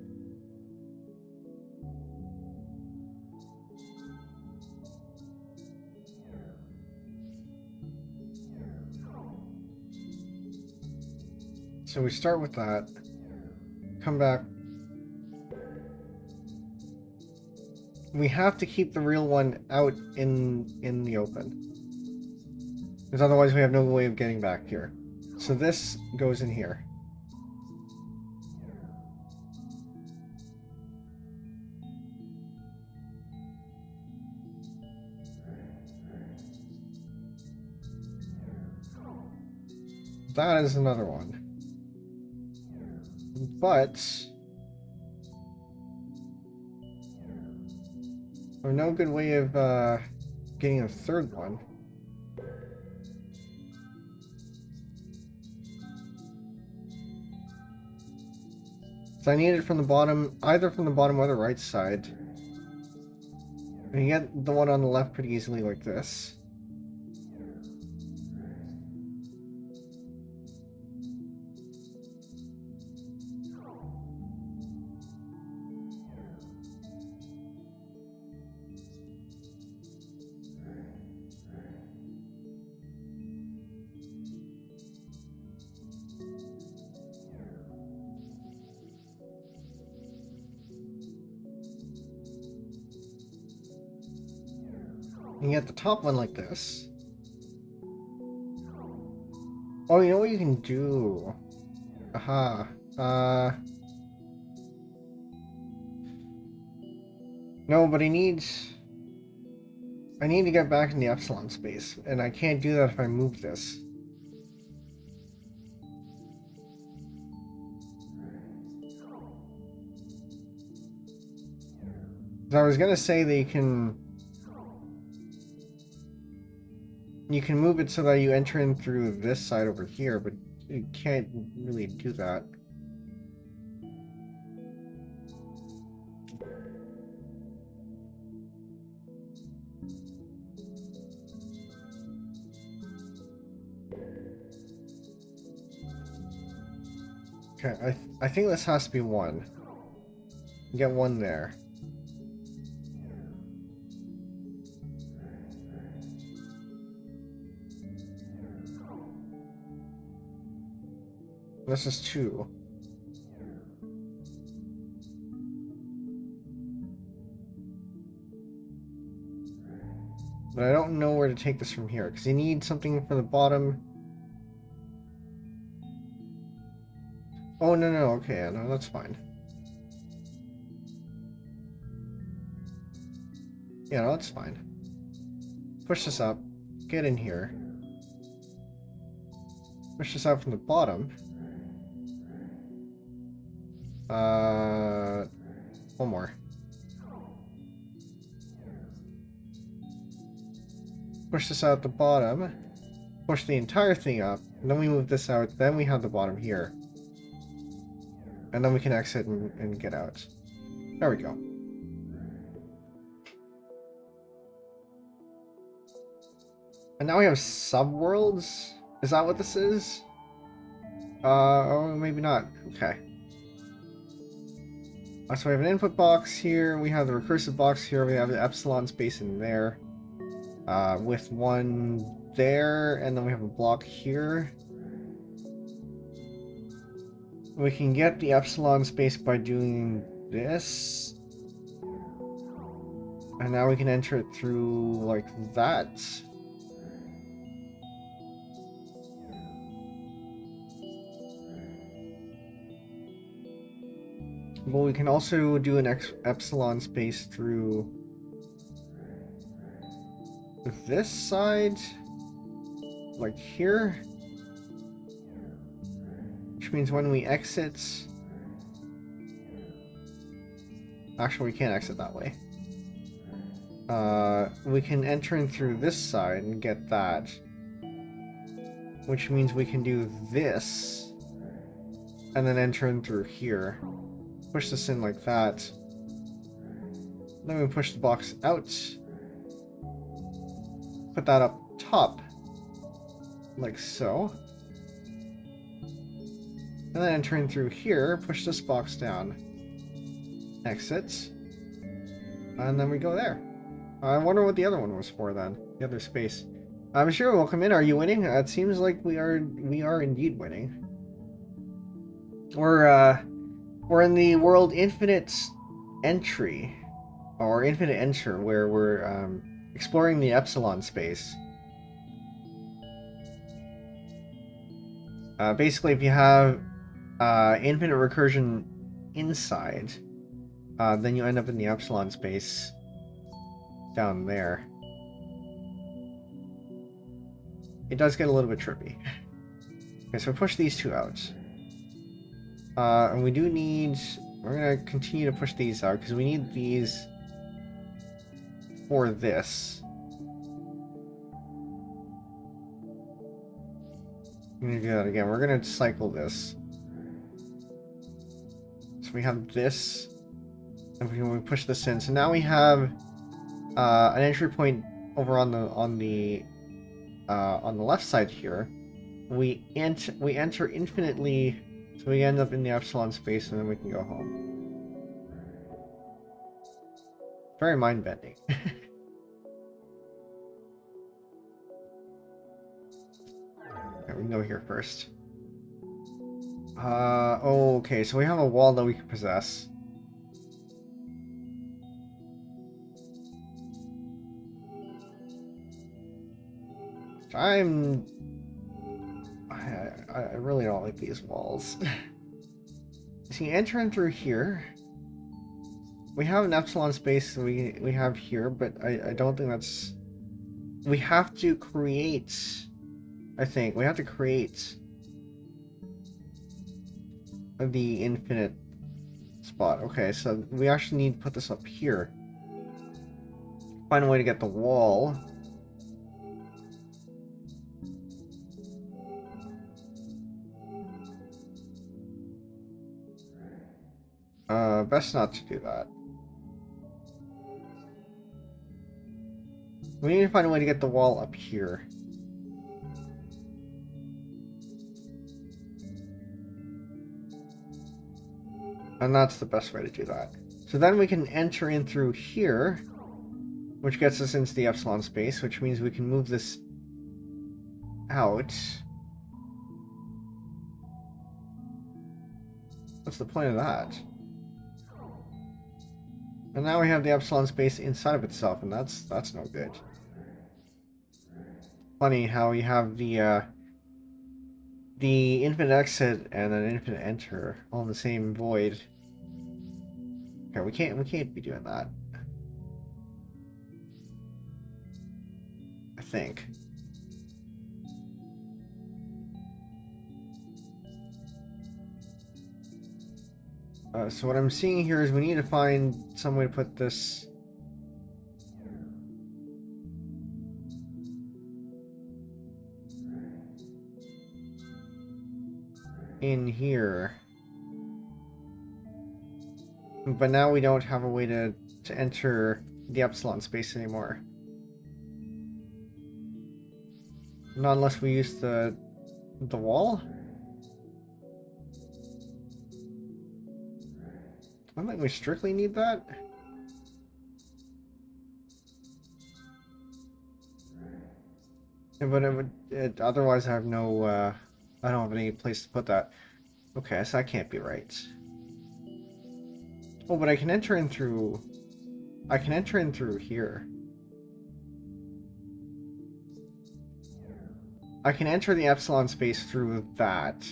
So we start with that, come back. We have to keep the real one out in the open, because otherwise we have no way of getting back here. So this goes in here. That is another one. But there's no good way of getting a third one. So I need it from the bottom, either from the bottom or the right side. And you get the one on the left pretty easily like this. You get the top one like this. Oh, you know what you can do? Aha. No, but I need to get back in the epsilon space, and I can't do that if I move this. So I was gonna say that you can move it so that you enter in through this side over here, but you can't really do that. Okay, I think this has to be one. Get one there. This is two. But I don't know where to take this from here, because you need something from the bottom. Oh, no, okay, no, that's fine. Yeah, no, that's fine. Push this up, get in here. Push this out from the bottom. One more. push this out the bottom, push the entire thing up, and then we move this out, then we have the bottom here. And then we can exit and get out. There we go. And now we have subworlds? Is that what this is? Oh, maybe not. Okay. So we have an input box here, we have the recursive box here, we have the epsilon space in there. With one there, and then we have a block here. We can get the epsilon space by doing this. And now we can enter it through like that. But we can also do an epsilon space through this side, like here. Which means when we exit... Actually, we can't exit that way. We can enter in through this side and get that. Which means we can do this. And then enter in through here. Push this in like that. Then we push the box out. Put that up top. Like so. And then enter in through here. Push this box down. Exit. And then we go there. I wonder what the other one was for then. The other space. I'm sure welcome in. Are you winning? It seems like we are indeed winning. We're in the world Infinite Entry, or Infinite Enter, where we're exploring the epsilon space. Basically, if you have infinite recursion inside, then you end up in the epsilon space down there. It does get a little bit trippy. Okay, so push these two out. And we do need... We're going to continue to push these out, because we need these for this. I'm going to do that again. We're going to cycle this. So we have this, and we push this in. So now we have an entry point over on the left side here. We enter infinitely. So we end up in the epsilon space, and then we can go home. Very mind-bending. Okay, we can go here first. Okay, so we have a wall that we can possess. I really don't like these walls. See, entering through here, we have an epsilon space we have here, but I don't think that's... We have to create... I think we have to create the infinite spot. Okay, so we actually need to put this up here. Find a way to get the wall. Best not to do that. We need to find a way to get the wall up here. And that's the best way to do that. So then we can enter in through here, which gets us into the epsilon space, which means we can move this out. What's the point of that? And now we have the epsilon space inside of itself, and that's no good. Funny how you have the infinite exit and an infinite enter all in the same void. Okay, we can't be doing that. I think. So what I'm seeing here is we need to find some way to put this in here. But now we don't have a way to enter the epsilon space anymore. Not unless we use the wall? I don't think we strictly need that. Yeah, but otherwise I have no, I don't have any place to put that. Okay, so that can't be right. Oh, but I can enter in through here. I can enter the epsilon space through that.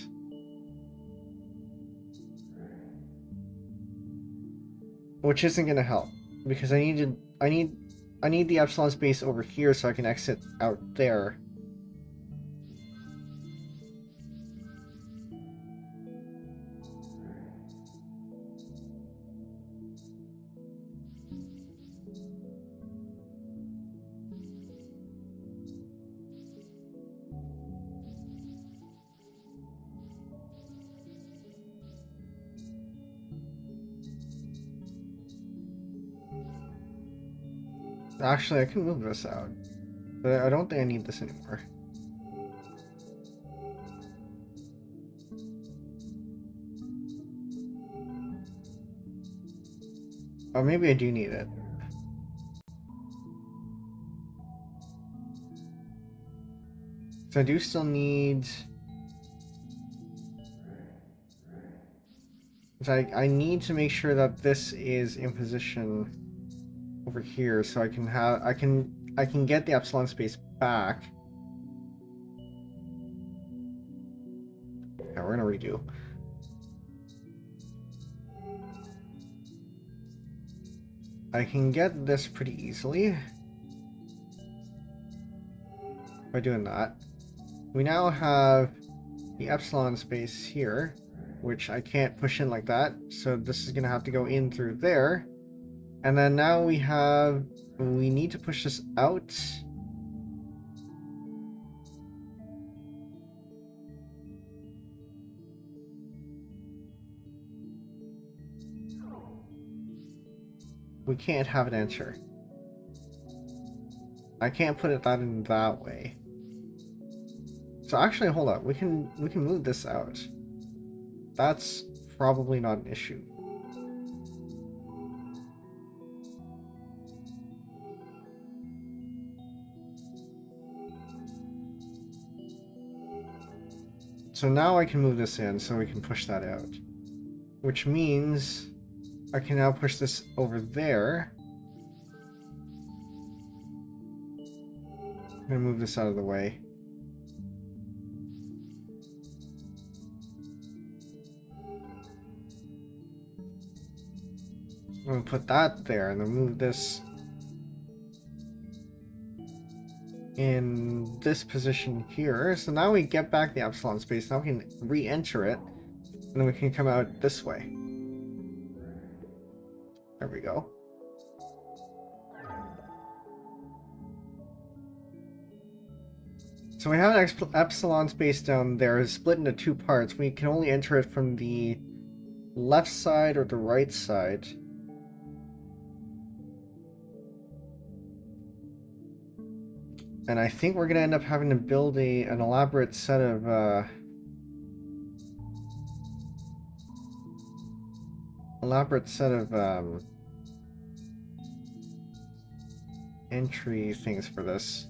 Which isn't gonna help, because I need the epsilon space over here so I can exit out there. Actually, I can move this out, but I don't think I need this anymore. Or maybe I do need it. So I do still need... I need to make sure that this is in position over here, so I can have I can get the epsilon space back. Yeah, we're gonna redo. I can get this pretty easily by doing that. We now have the epsilon space here, which I can't push in like that, so this is gonna have to go in through there. And then now we need to push this out. We can't have it enter. I can't put that in that way. So actually, hold up. We can move this out. That's probably not an issue. So now I can move this in so we can push that out. Which means I can now push this over there. I'm gonna move this out of the way. I'm gonna put that there and then move this in this position here. So now we get back the epsilon space. Now we can re-enter it, and then we can come out this way. There we go. So we have an epsilon space down there, split into two parts. We can only enter it from the left side or the right side. And I think we're going to end up having to build an elaborate set of entry things for this.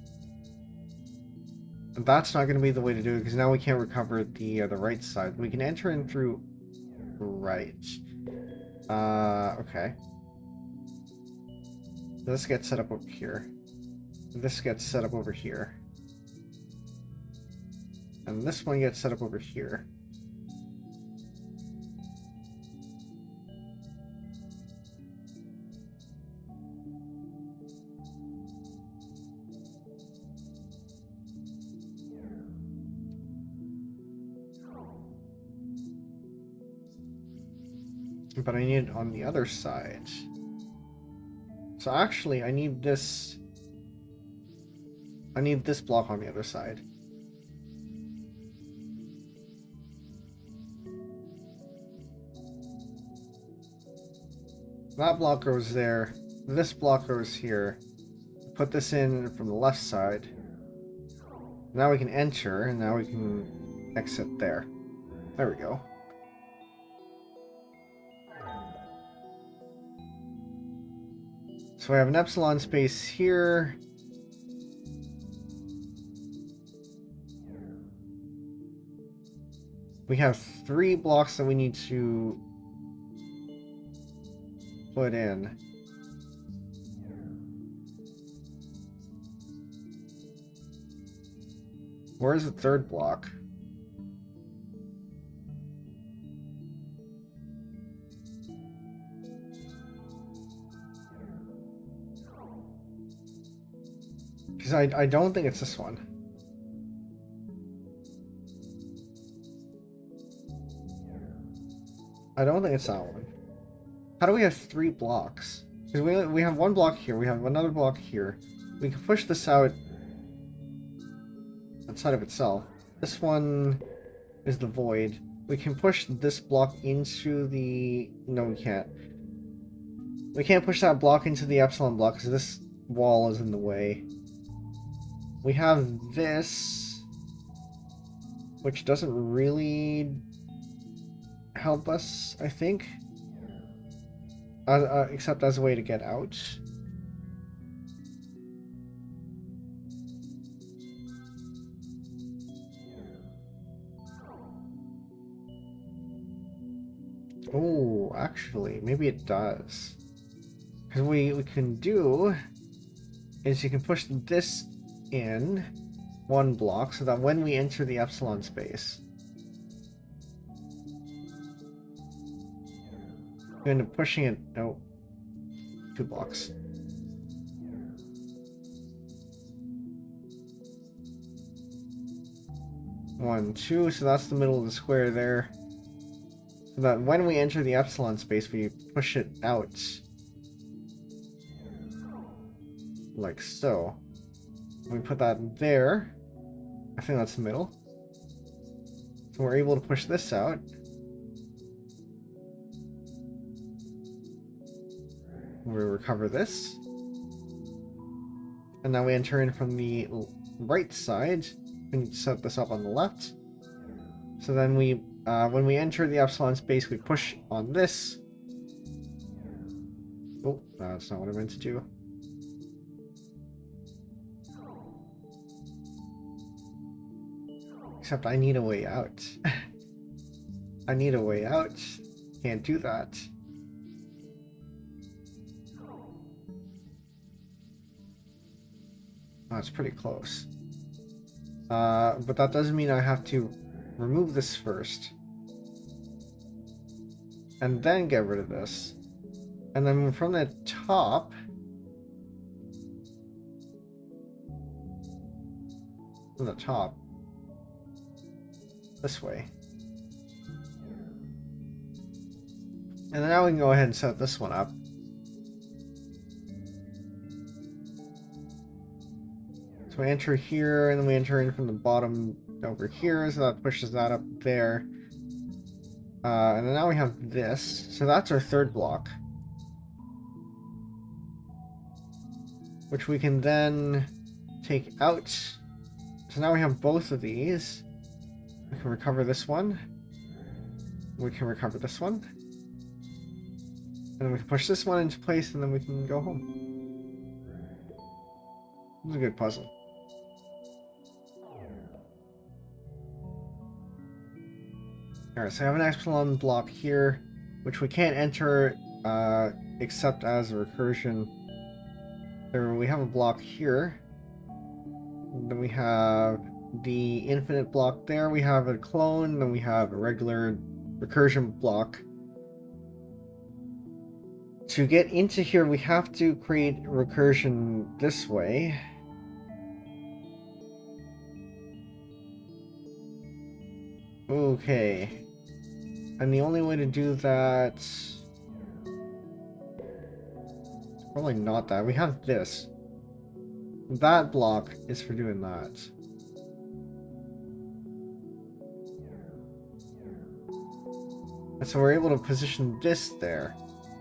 That's not going to be the way to do it, because now we can't recover the right side. We can enter in through right. Okay. This gets set up over here. This gets set up over here. And this one gets set up over here. But I need it on the other side. So actually, I need this block on the other side. That block goes there. This block goes here. Put this in from the left side. Now we can enter, and now we can exit there. There we go. So we have an epsilon space here. We have 3 blocks that we need to put in. Where's the 3rd block? Because I don't think it's this one. I don't think it's that one. How do we have 3 blocks? Because we have 1 block here, we have another block here. We can push this out outside of itself. This one is the void. We can push this block into the... No, we can't. We can't push that block into the epsilon block because this wall is in the way. We have this, which doesn't really help us, I think, except as a way to get out. Oh, actually, maybe it does. Because what we can do is you can push this in 1 block so that when we enter the epsilon space, you end up pushing it. No, 2 blocks. One, 2, so that's the middle of the square there. So that when we enter the epsilon space, we push it out. Like so. We put that there. I think that's the middle. So we're able to push this out. We recover this. And now we enter in from the right side. We need to set this up on the left. So then we, when we enter the epsilon space, we push on this. Oh, that's not what I meant to do. Except I need a way out. I need a way out. Can't do that. Oh, it's pretty close. But that doesn't mean I have to remove this first. And then get rid of this. And then from the top... From the top. This way. And then now we can go ahead and set this one up. So we enter here, and then we enter in from the bottom over here, so that pushes that up there. And then now we have this. So that's our 3rd block. Which we can then take out. So now we have both of these. We can recover this one. We can recover this one. And then we can push this one into place, and then we can go home. This is a good puzzle. Alright, so I have an epsilon block here, which we can't enter except as a recursion. There we have a block here. And then we have the infinite block there. We have a clone, then we have a regular recursion block. To get into here, we have to create recursion this way. Okay. And the only way to do that... Probably not that. We have this. That block is for doing that. And so we're able to position this there.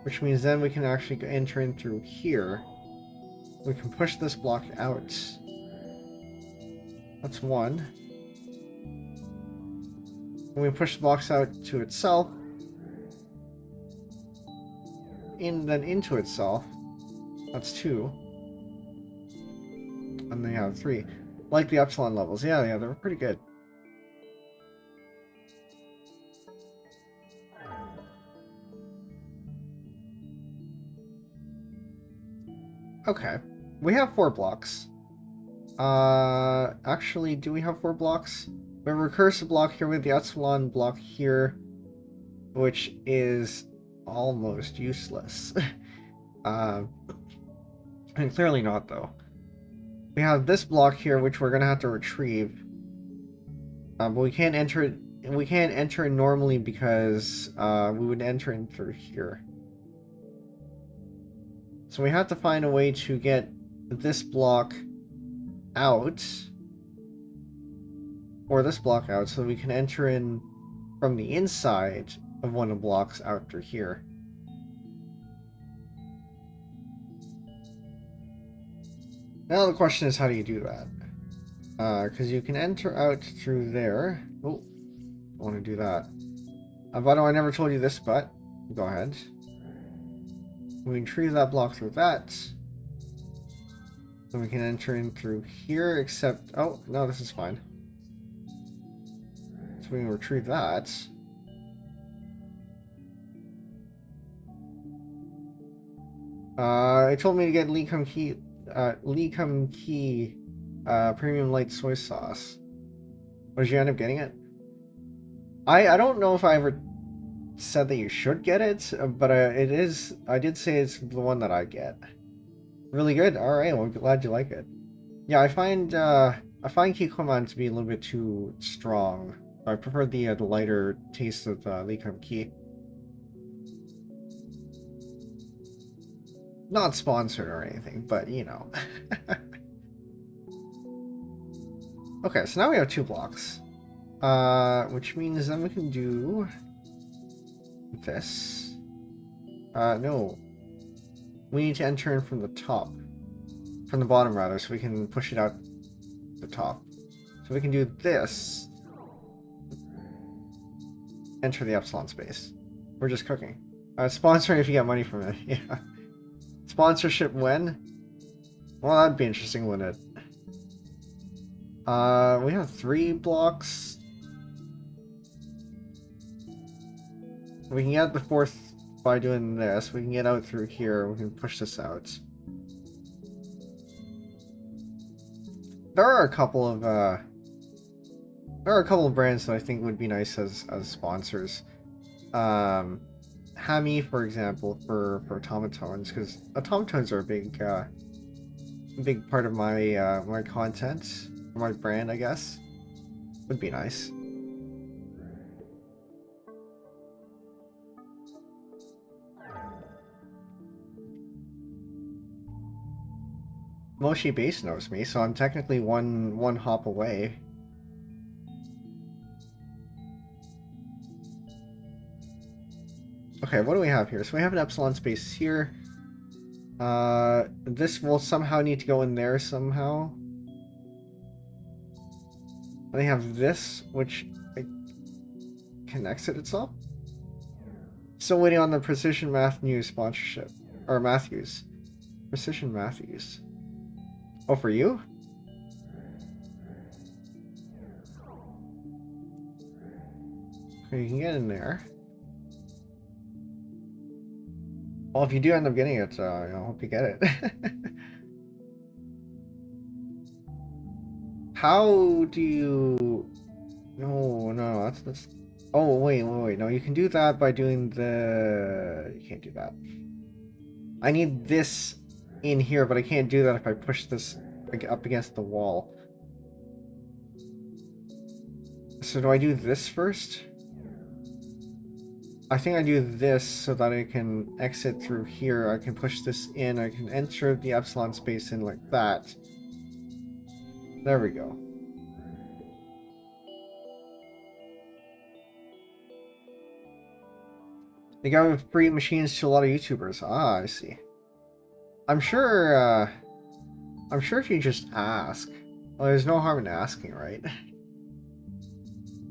which means then we can actually enter in through here. We can push this block out. That's one. And we push the box out to itself, then into itself. That's two. And then you have three. Like the epsilon levels. Yeah, they're pretty good. Okay. We have 4 blocks. Actually, do we have 4 blocks? We have a recursive block here with the epsilon block here, which is almost useless. And clearly not, though. We have this block here, which we're gonna have to retrieve. But we can't enter it. We can't enter it normally because we would enter in through here. So we have to find a way to get this block out, or this block out, so we can enter in from the inside of one of the blocks out through here. Now the question is, how do you do that? Because you can enter out through there. Oh, I want to do that. But I never told you this, but go ahead. We can retrieve that block through that. Then we can enter in through here, except... Oh, no, this is fine. So we can retrieve that. It told me to get Lee Kum Key premium light soy sauce. Did you end up getting it? I don't know if I ever said that you should get it, but it is. I did say it's the one that I get. Really good. All right, well, I'm glad you like it. Yeah, I find Kikkoman to be a little bit too strong. I prefer the lighter taste of Lee Kum Key. Not sponsored or anything, but you know. Okay, so now we have 2 blocks. Which means then we can do this. No. We need to enter in from the top. From the bottom, rather, so we can push it out the top. So we can do this. Enter the epsilon space. We're just cooking. Sponsoring if you get money from it. Yeah. Sponsorship when? Well, that'd be interesting, wouldn't it? We have 3 blocks. We can get the 4th by doing this. We can get out through here. We can push this out. There are a couple of brands that I think would be nice as sponsors. Hammy, for example, for automatones, because automatones are a big part of my my content, my brand, I guess. Would be nice. Moshi Base knows me, so I'm technically one hop away. Okay, what do we have here? So we have an epsilon space here. This will somehow need to go in there somehow. And they have this, which connects it itself. Still waiting on the Precision Math News sponsorship. Or Matthews. Precision Matthews. Oh, for you? Okay, you can get in there. Well, if you do end up getting it, I hope you get it. How do you... No, that's... Oh, wait, no, you can do that by doing the... You can't do that. I need this in here, but I can't do that if I push this up against the wall. So do I do this first? I think I do this so that I can exit through here. I can push this in. I can enter the epsilon space in like that. There we go. They give free machines to a lot of YouTubers. Ah, I see. I'm sure if you just ask. Well, there's no harm in asking, right?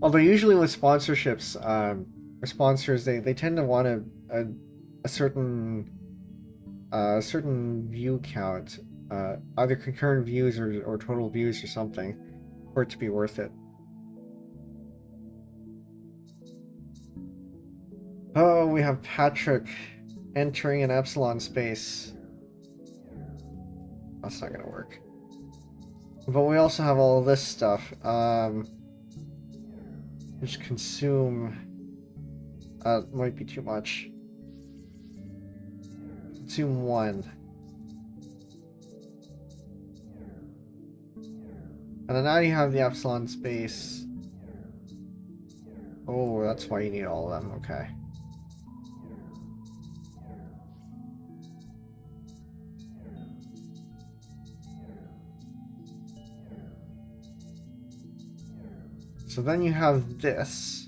Although usually with sponsorships, or sponsors, they tend to want a certain view count, either concurrent views or total views or something, for it to be worth it. Oh, we have Patrick entering an epsilon space. That's not gonna work. But we also have all this stuff. Just consume. Might be too much. Consume 1. And then now you have the epsilon space. Oh, that's why you need all of them. Okay. So then you have this,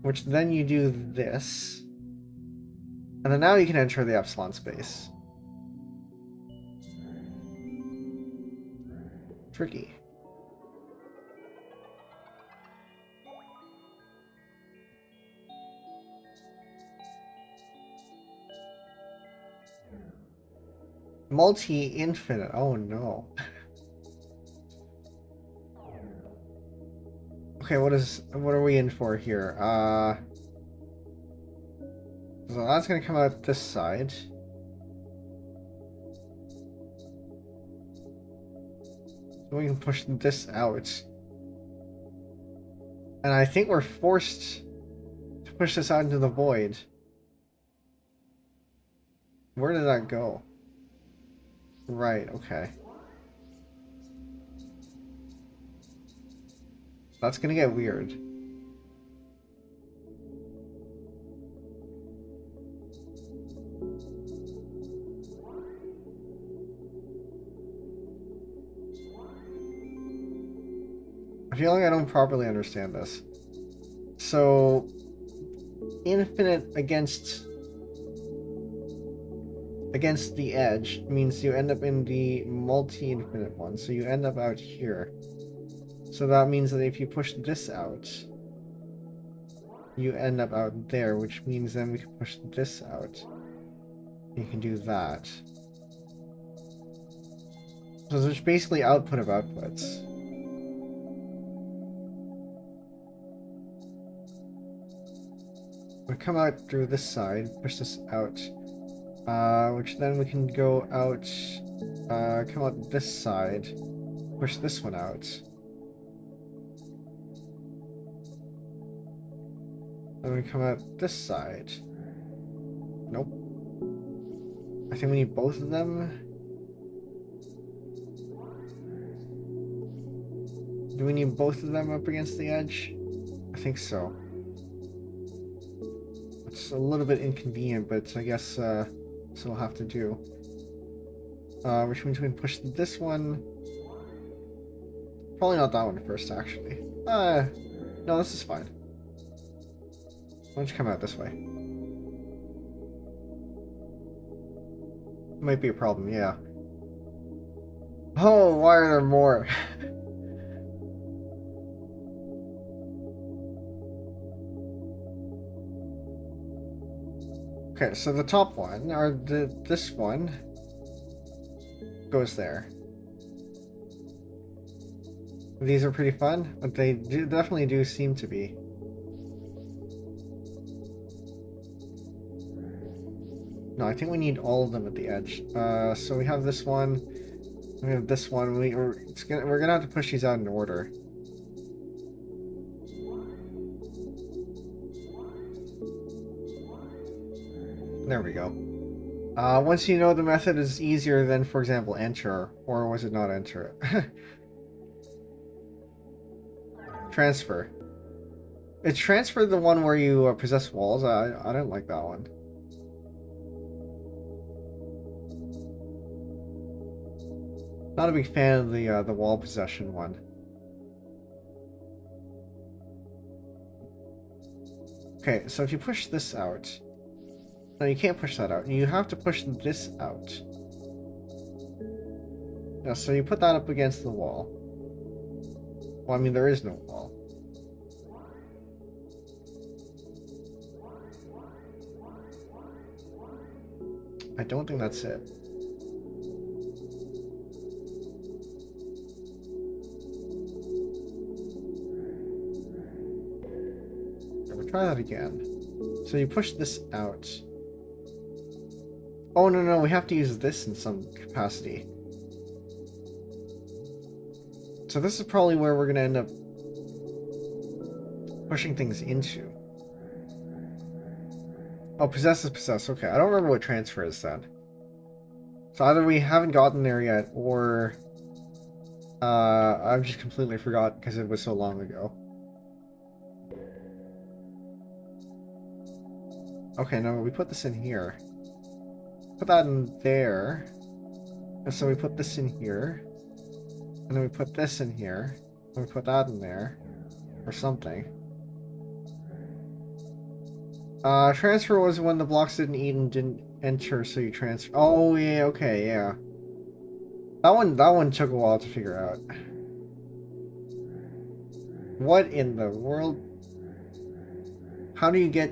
which then you do this, and then now you can enter the epsilon space. Tricky. Multi-infinite. Oh no. Okay, what are we in for here? So that's gonna come out this side. So we can push this out. And I think we're forced to push this out into the void. Where did that go? Right, okay. That's gonna get weird. I feel like I don't properly understand this. So, infinite against the edge means you end up in the multi-infinite one, so you end up out here. So that means that if you push this out, you end up out there, which means then we can push this out. You can do that. So there's basically output of outputs. We come out through this side, push this out, which then we can go out, come out this side, push this one out. Then we come out this side. Nope. I think we need both of them. Do we need both of them up against the edge? I think so. It's a little bit inconvenient, but I guess this we'll have to do. Which means we can push this one. Probably not that one first, actually. No, this is fine. Why don't you come out this way? Might be a problem, yeah. Oh, why are there more? Okay, so the top one, or this one, goes there. These are pretty fun, but they definitely do seem to be. No, I think we need all of them at the edge. So we have this one, we have this one. We're gonna have to push these out in order. There we go. Once you know the method is easier than, for example, enter, or was it not enter? Transfer. It's transfer the one where you possess walls. I don't like that one. Not a big fan of the wall possession one. Okay, so if you push this out, No, you can't push that out. You have to push this out. Yeah, so you put that up against the wall. Well, I mean, there is no wall. I don't think that's it. We'll try that again. So you push this out. Oh, no, we have to use this in some capacity. So this is probably where we're going to end up pushing things into. Oh, possess is possess. Okay, I don't remember what transfer is then. So either we haven't gotten there yet, or I've just completely forgot because it was so long ago. Okay, no, we put this in here. Put that in there. And so we put this in here. And then we put this in here. And we put that in there. Or something. Transfer was when the blocks didn't eat and didn't enter, so you transfer. Oh, yeah, okay, yeah. That one took a while to figure out. What in the world? How do you get...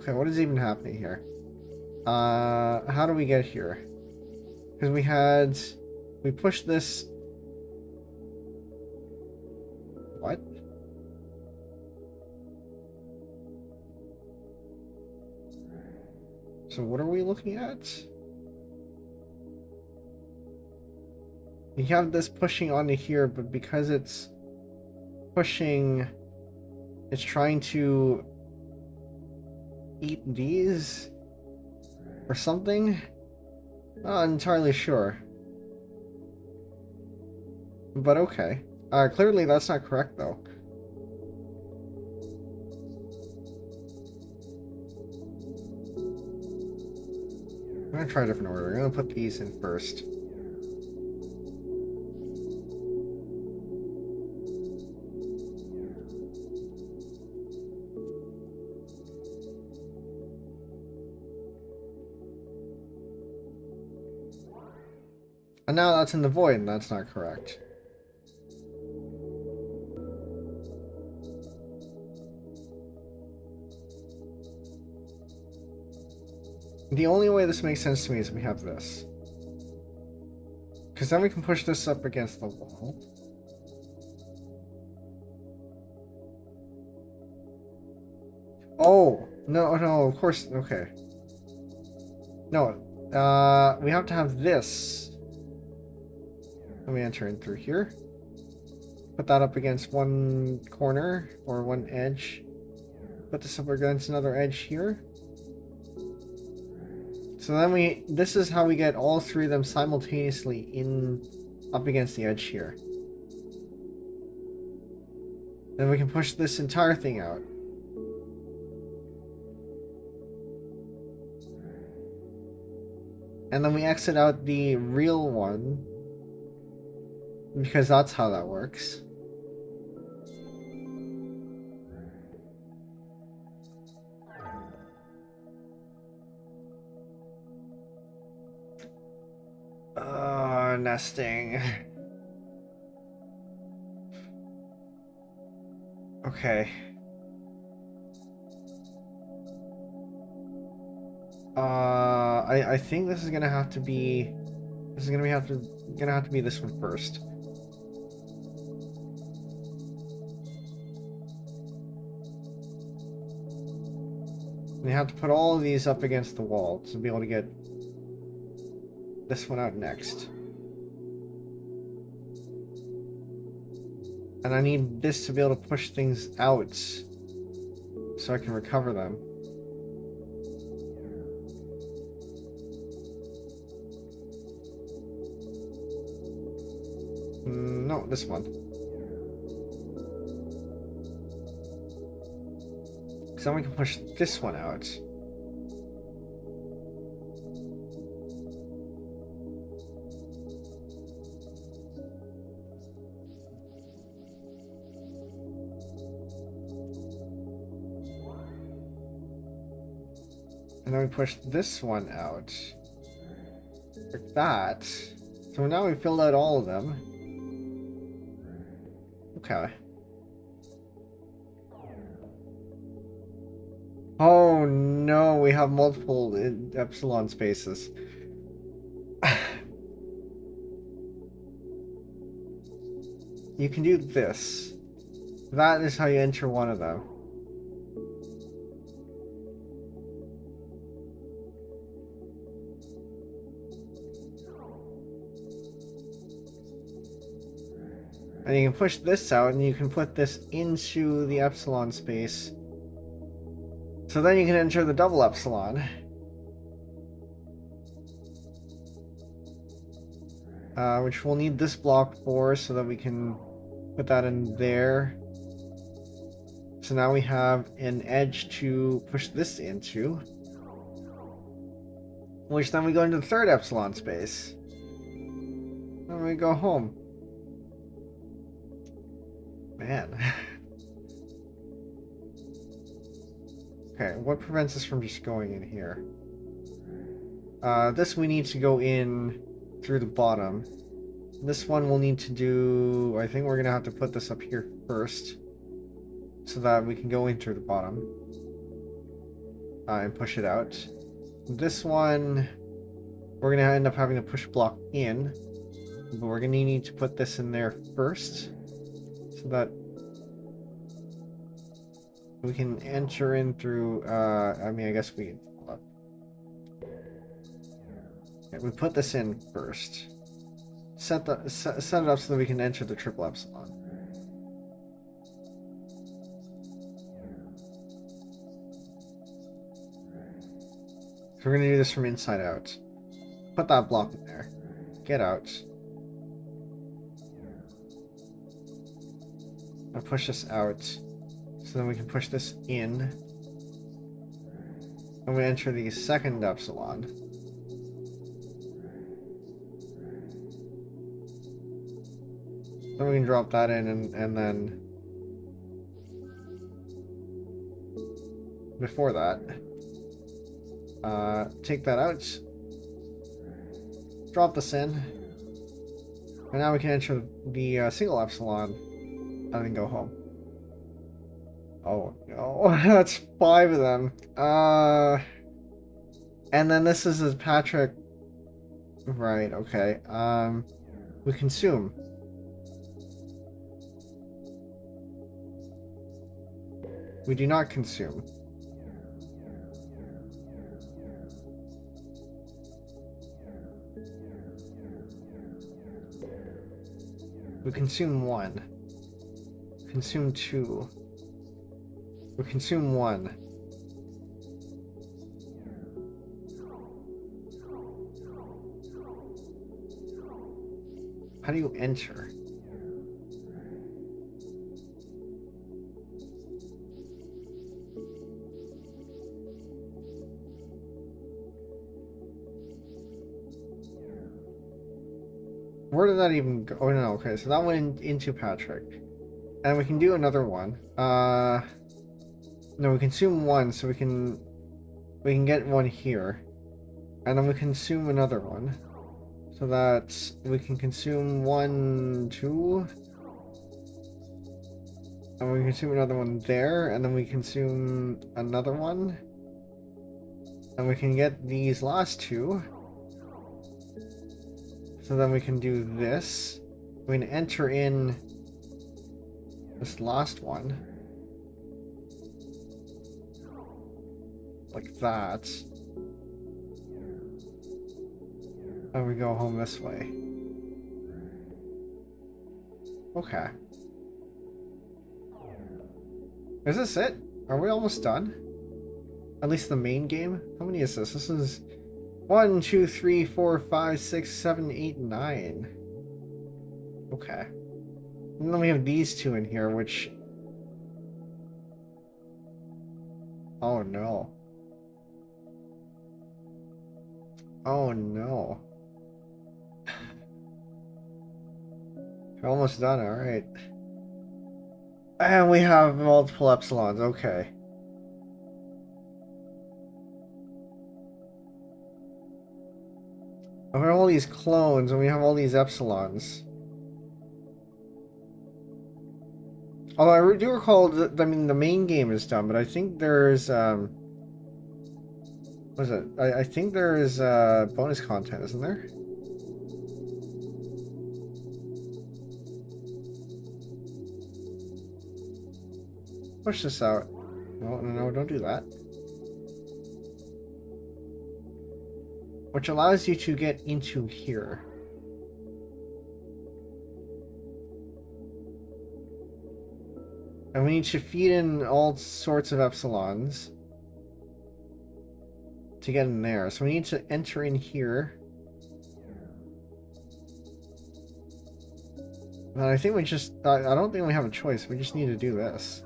Okay, what is even happening here? How do we get here? Because we pushed this... What? So what are we looking at? You have this pushing onto here, but because it's pushing, it's trying to eat these or something? Not entirely sure. But okay. Clearly that's not correct though. I'm gonna try a different order. I'm gonna put these in first. And now that's in the void, and that's not correct. The only way this makes sense to me is we have this. Because then we can push this up against the wall. Oh! No, of course, okay. No, we have to have this. Let me enter in through here. Put that up against one corner, or one edge. Put this up against another edge here. So then this is how we get all three of them simultaneously up against the edge here. Then we can push this entire thing out. And then we exit out the real one, because that's how that works. Nesting. Okay. I think this is gonna have to be. This is gonna have to be this one first. We have to put all of these up against the wall to be able to get this one out next. And I need this to be able to push things out so I can recover them. No, this one. Because then we can push this one out. And then we push this one out. Like that. So now we filled out all of them. Okay. Oh no, we have multiple epsilon spaces. You can do this. That is how you enter one of them. And you can push this out and you can put this into the epsilon space. So then you can enter the double epsilon. Which we'll need this block for so that we can put that in there. So now we have an edge to push this into. Which then we go into the third epsilon space. And we go home. Man. Okay, what prevents us from just going in here? This we need to go in through the bottom. This one we'll need to do... I think we're going to have to put this up here first. So that we can go in through the bottom. And push it out. This one... We're going to end up having to push block in. But we're going to need to put this in there first. So that we can enter in through, I mean, I guess we can, hold up. Okay, we put this in first. Set it up so that we can enter the triple epsilon. So we're going to do this from inside out. Put that block in there. Get out. I'll push this out, so then we can push this in. And we enter the second epsilon. Then we can drop that in and then... Before that, take that out. Drop this in. And now we can enter the single epsilon. And then go home. Oh no, that's 5 of them. And then this is Patrick. Right, okay. We consume. We do not consume. We consume 1. Consume 2. We consume 1. How do you enter? Where did that even go? Oh no, okay, so that went into Patrick. And we can do another one. No, we consume 1, so we can get 1 here. And then we consume another one. So that we can consume 1, 2. And we consume another one there, and then we consume another one. And we can get these last 2. So then we can do this. We can enter in this last one. Like that. And we go home this way. Okay. Is this it? Are we almost done? At least the main game? How many is this? This is 1, 2, 3, 4, 5, 6, 7, 8, 9. Okay. And then we have these 2 in here, which... Oh no. Oh no. We're almost done, alright. And we have multiple epsilons, okay. We have all these clones and we have all these epsilons. Although I do recall that, I mean, the main game is done, but I think there's, what is it? I think there is, bonus content, isn't there? Push this out. No, no, don't do that. Which allows you to get into here. And we need to feed in all sorts of epsilons to get in there. So we need to enter in here. And I think we just, I don't think we have a choice. We just need to do this.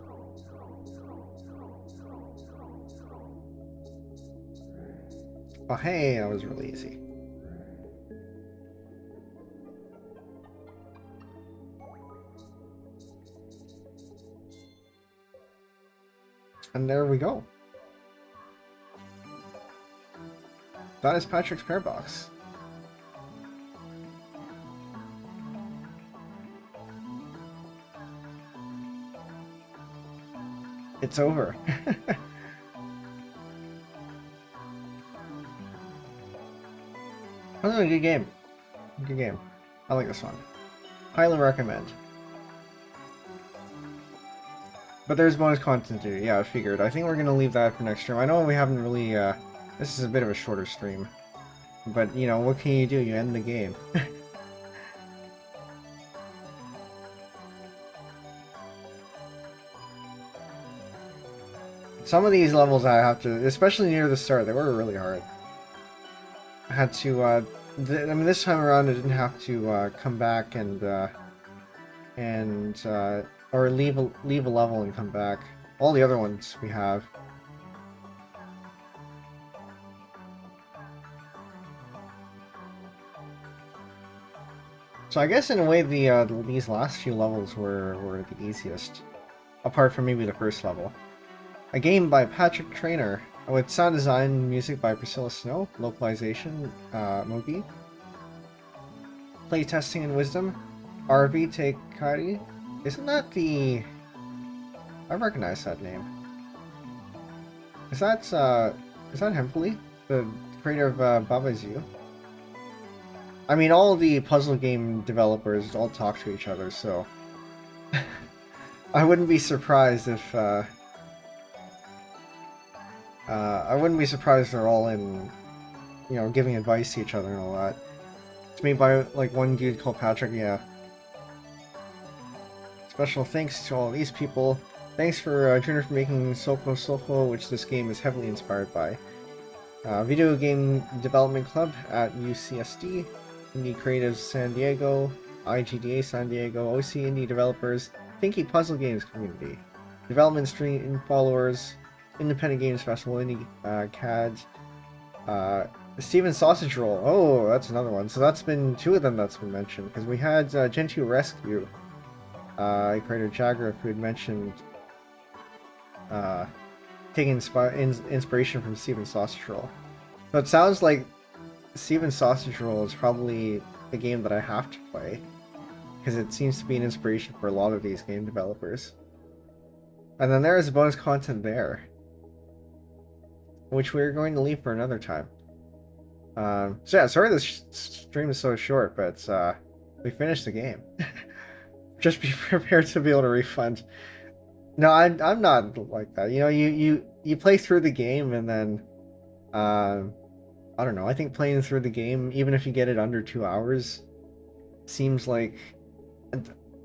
Oh, hey, that was really easy. And there we go. That is Patrick's Parabox. It's over. That was a good game. Good game. I like this one. Highly recommend. But there's bonus content to do. Yeah, I figured. I think we're gonna leave that for next stream. I know we haven't really, this is a bit of a shorter stream. But, you know, what can you do? You end the game. Some of these levels I have to, especially near the start, they were really hard. I had to, I mean, this time around I didn't have to come back and or leave a level and come back. All the other ones we have. So I guess in a way these last few levels were the easiest, apart from maybe the first level. A game by Patrick Traynor, with sound design and music by Priscilla Snow, localization, Mogi. Playtesting and wisdom, RV Takari. Isn't that the... I recognize that name. Is that Hempfully? The creator of Baba's You? I mean, all the puzzle game developers all talk to each other, so... I wouldn't be surprised if, I wouldn't be surprised if they're all in, you know, giving advice to each other and all that. It's made by, like, one dude called Patrick, yeah. Special thanks to all these people. Thanks for Junior for making Soko, which this game is heavily inspired by. Video Game Development Club at UCSD. Indie Creatives San Diego. IGDA San Diego. OC Indie Developers. Thinky Puzzle Games Community. Development Stream Followers. Independent Games Festival, Indie CADs, Steven Sausage Roll. Oh, that's another one. So that's been two of them that's been mentioned, because we had Gentoo Rescue, creator Jagger, who had mentioned taking inspiration from Steven Sausage Roll. So it sounds like Steven Sausage Roll is probably the game that I have to play, because it seems to be an inspiration for a lot of these game developers. And then there is bonus content there, which we're going to leave for another time. So yeah, sorry this stream is so short, but we finished the game. Just be prepared to be able to refund. No, I'm not like that. You know, you play through the game and then, I don't know. I think playing through the game, even if you get it under 2 hours, seems like,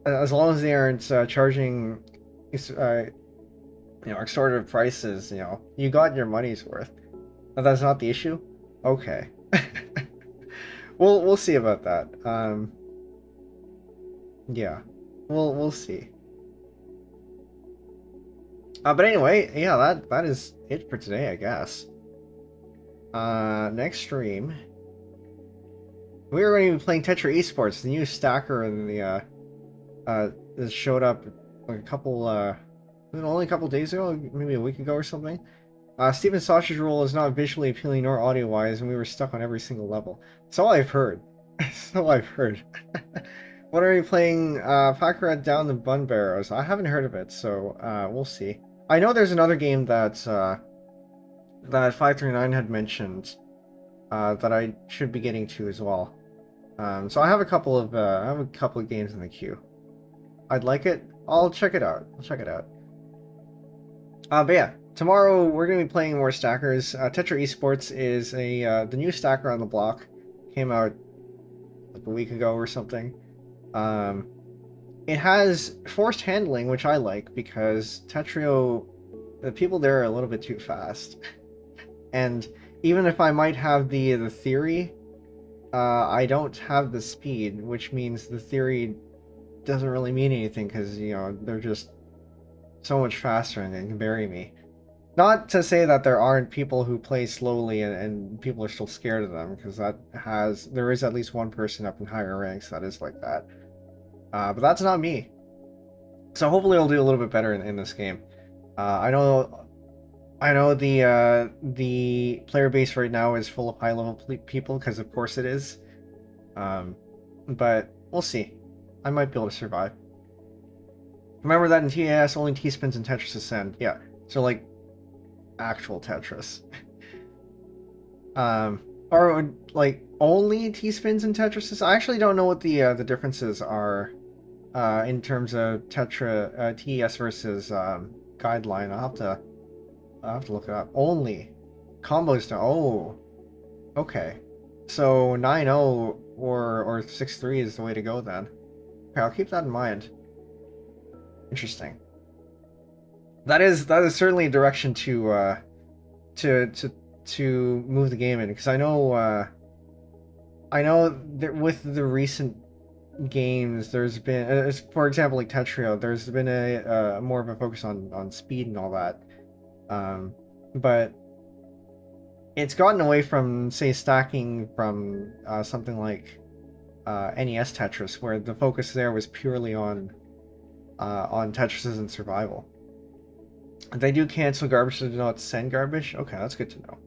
as long as they aren't charging, you know, extortive prices, you know, you got your money's worth. But that's not the issue? Okay. we'll see about that. Yeah. We'll see. But anyway, yeah, that is it for today, I guess. Next stream, we are going to be playing Tetra Esports, the new stacker in the that showed up like a couple only a couple days ago, maybe a week ago or something. Steven's sausage roll is not visually appealing nor audio-wise, and we were stuck on every single level. So I've heard. So I've heard. What are you playing? Packrat Down the Bun Barrows. I haven't heard of it, so we'll see. I know there's another game that that 539 had mentioned that I should be getting to as well. So I have a couple of games in the queue. I'd like it. I'll check it out. But yeah, tomorrow we're gonna be playing more stackers. Tetra Esports is the new stacker on the block. Came out like a week ago or something. It has forced handling, which I like because Tetrio, the people there are a little bit too fast. And even if I might have the theory, I don't have the speed, which means the theory doesn't really mean anything because, you know, they're just so much faster and they can bury me. Not to say that there aren't people who play slowly and people are still scared of them, because there is at least one person up in higher ranks that is like that. But that's not me. So hopefully I'll do a little bit better in this game. I know the player base right now is full of high level people, because of course it is. But we'll see. I might be able to survive. Remember that in TAS only T-spins and Tetris ascend. Yeah, so like actual Tetris. Or like only T-spins and Tetris. I actually don't know what the differences are in terms of Tetra TES versus guideline. I'll have to look it up. Only combos to okay. So 9-0 or 6-3 is the way to go then. Okay, I'll keep that in mind. Interesting. That is certainly a direction to move the game in, because I know that with the recent games there's been, for example, like Tetrio, there's been a more of a focus on speed and all that, but it's gotten away from, say, stacking from something like NES Tetris, where the focus there was purely on Tetrises and survival. They do cancel garbage, so do not send garbage. Okay, that's good to know.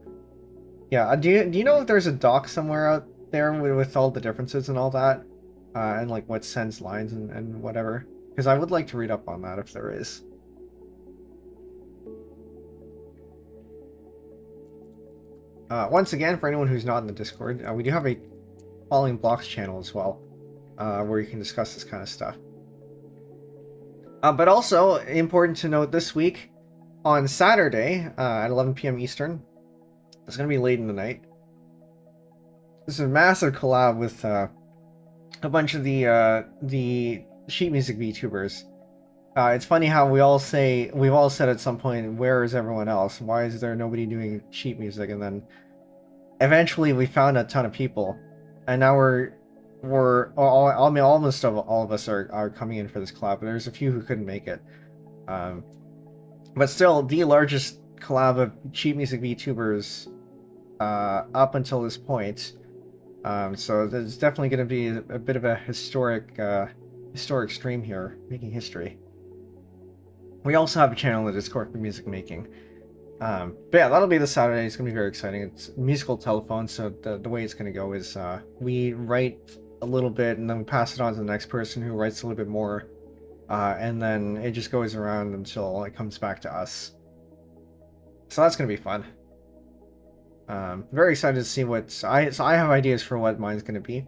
Yeah, do you know if there's a doc somewhere out there with all the differences and all that, and like what sends lines and whatever? Because I would like to read up on that if there is. Once again, for anyone who's not in the Discord, we do have a Falling Blocks channel as well, where you can discuss this kind of stuff. But also, important to note, this week, on Saturday, at 11 p.m. Eastern, it's going to be late in the night. This is a massive collab with a bunch of the sheet music VTubers. It's funny how we've all said at some point, where is everyone else? Why is there nobody doing sheet music? And then eventually we found a ton of people, and now almost all of us are coming in for this collab. But there's a few who couldn't make it. But still, the largest collab of sheet music VTubers up until this point. So there's definitely going to be a bit of a historic stream here, making history. We also have a channel in the Discord for music making. But yeah, that'll be this Saturday. It's going to be very exciting. It's musical telephone, so the way it's going to go is we write a little bit, and then we pass it on to the next person who writes a little bit more, and then it just goes around until it comes back to us. So that's going to be fun. Very excited to see what I have ideas for what mine's going to be.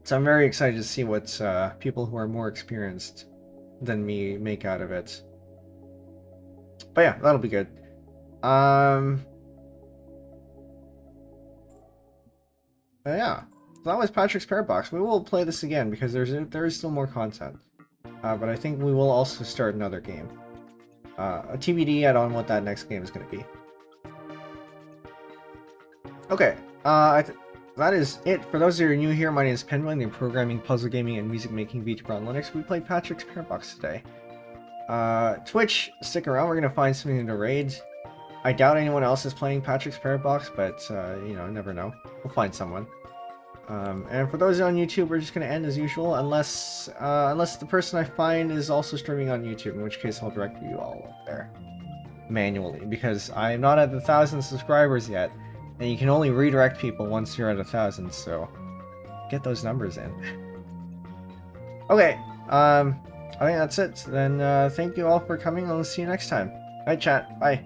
So I'm very excited to see what people who are more experienced than me make out of it. But yeah, that'll be good. But yeah, so that was Patrick's Parabox. We will play this again because there is still more content. But I think we will also start another game. A TBD on what that next game is going to be. Okay, that is it. For those who are new here, my name is Penbu. I'm the programming, puzzle gaming, and music making VTuber on Linux. We played Patrick's Parabox today. Twitch, stick around. We're gonna find something to raid. I doubt anyone else is playing Patrick's Parabox, but you know, never know. We'll find someone. And for those on YouTube, we're just gonna end as usual, unless the person I find is also streaming on YouTube, in which case I'll direct you all there. manually because I'm not at 1,000 subscribers yet, and you can only redirect people once you're at 1,000. So get those numbers in. Okay, I think that's it. Then thank you all for coming. I'll see you next time. Bye, chat. Bye.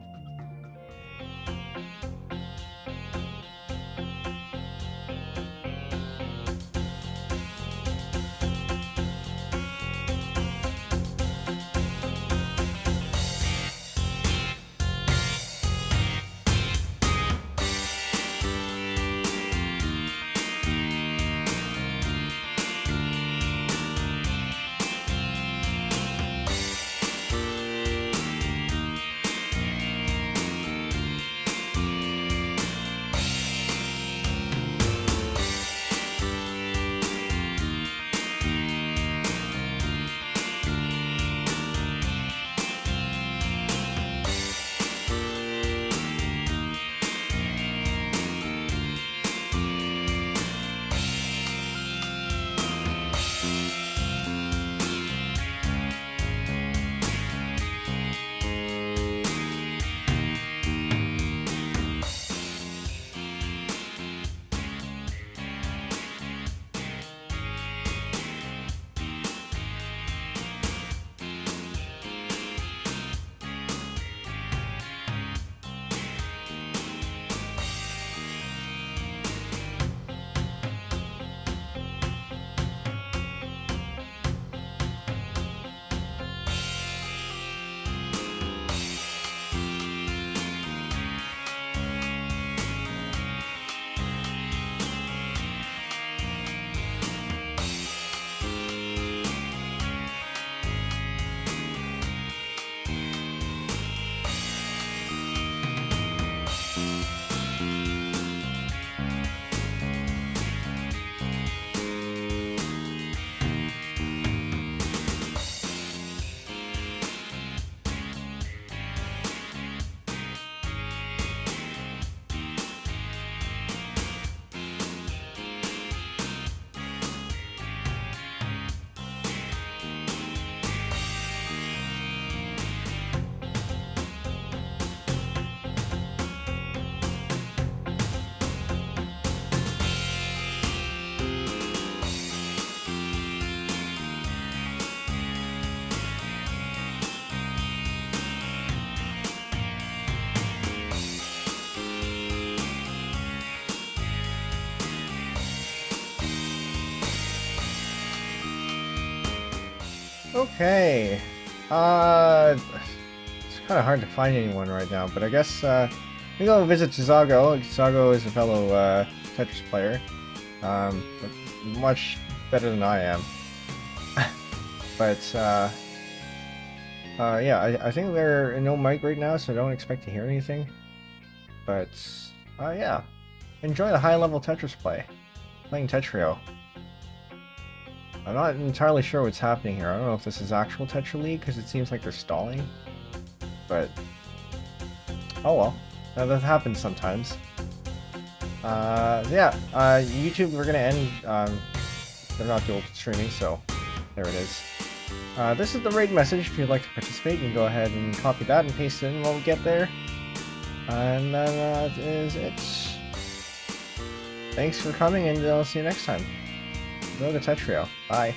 Okay. It's kind of hard to find anyone right now, but I guess we go visit Chizago. Chizago is a fellow Tetris player, but much better than I am. But yeah, I think they're in no mic right now, so I don't expect to hear anything. But yeah, enjoy the high-level Tetris play, playing Tetrio. I'm not entirely sure what's happening here. I don't know if this is actual Tetra League, because it seems like they're stalling. But, oh well. That happens sometimes. Yeah, YouTube, we're gonna end. They're not dual streaming, so there it is. This is the raid message. If you'd like to participate, you can go ahead and copy that and paste it in when we get there. And then that is it. Thanks for coming, and I'll see you next time. Enjoy the Tetrio. Bye.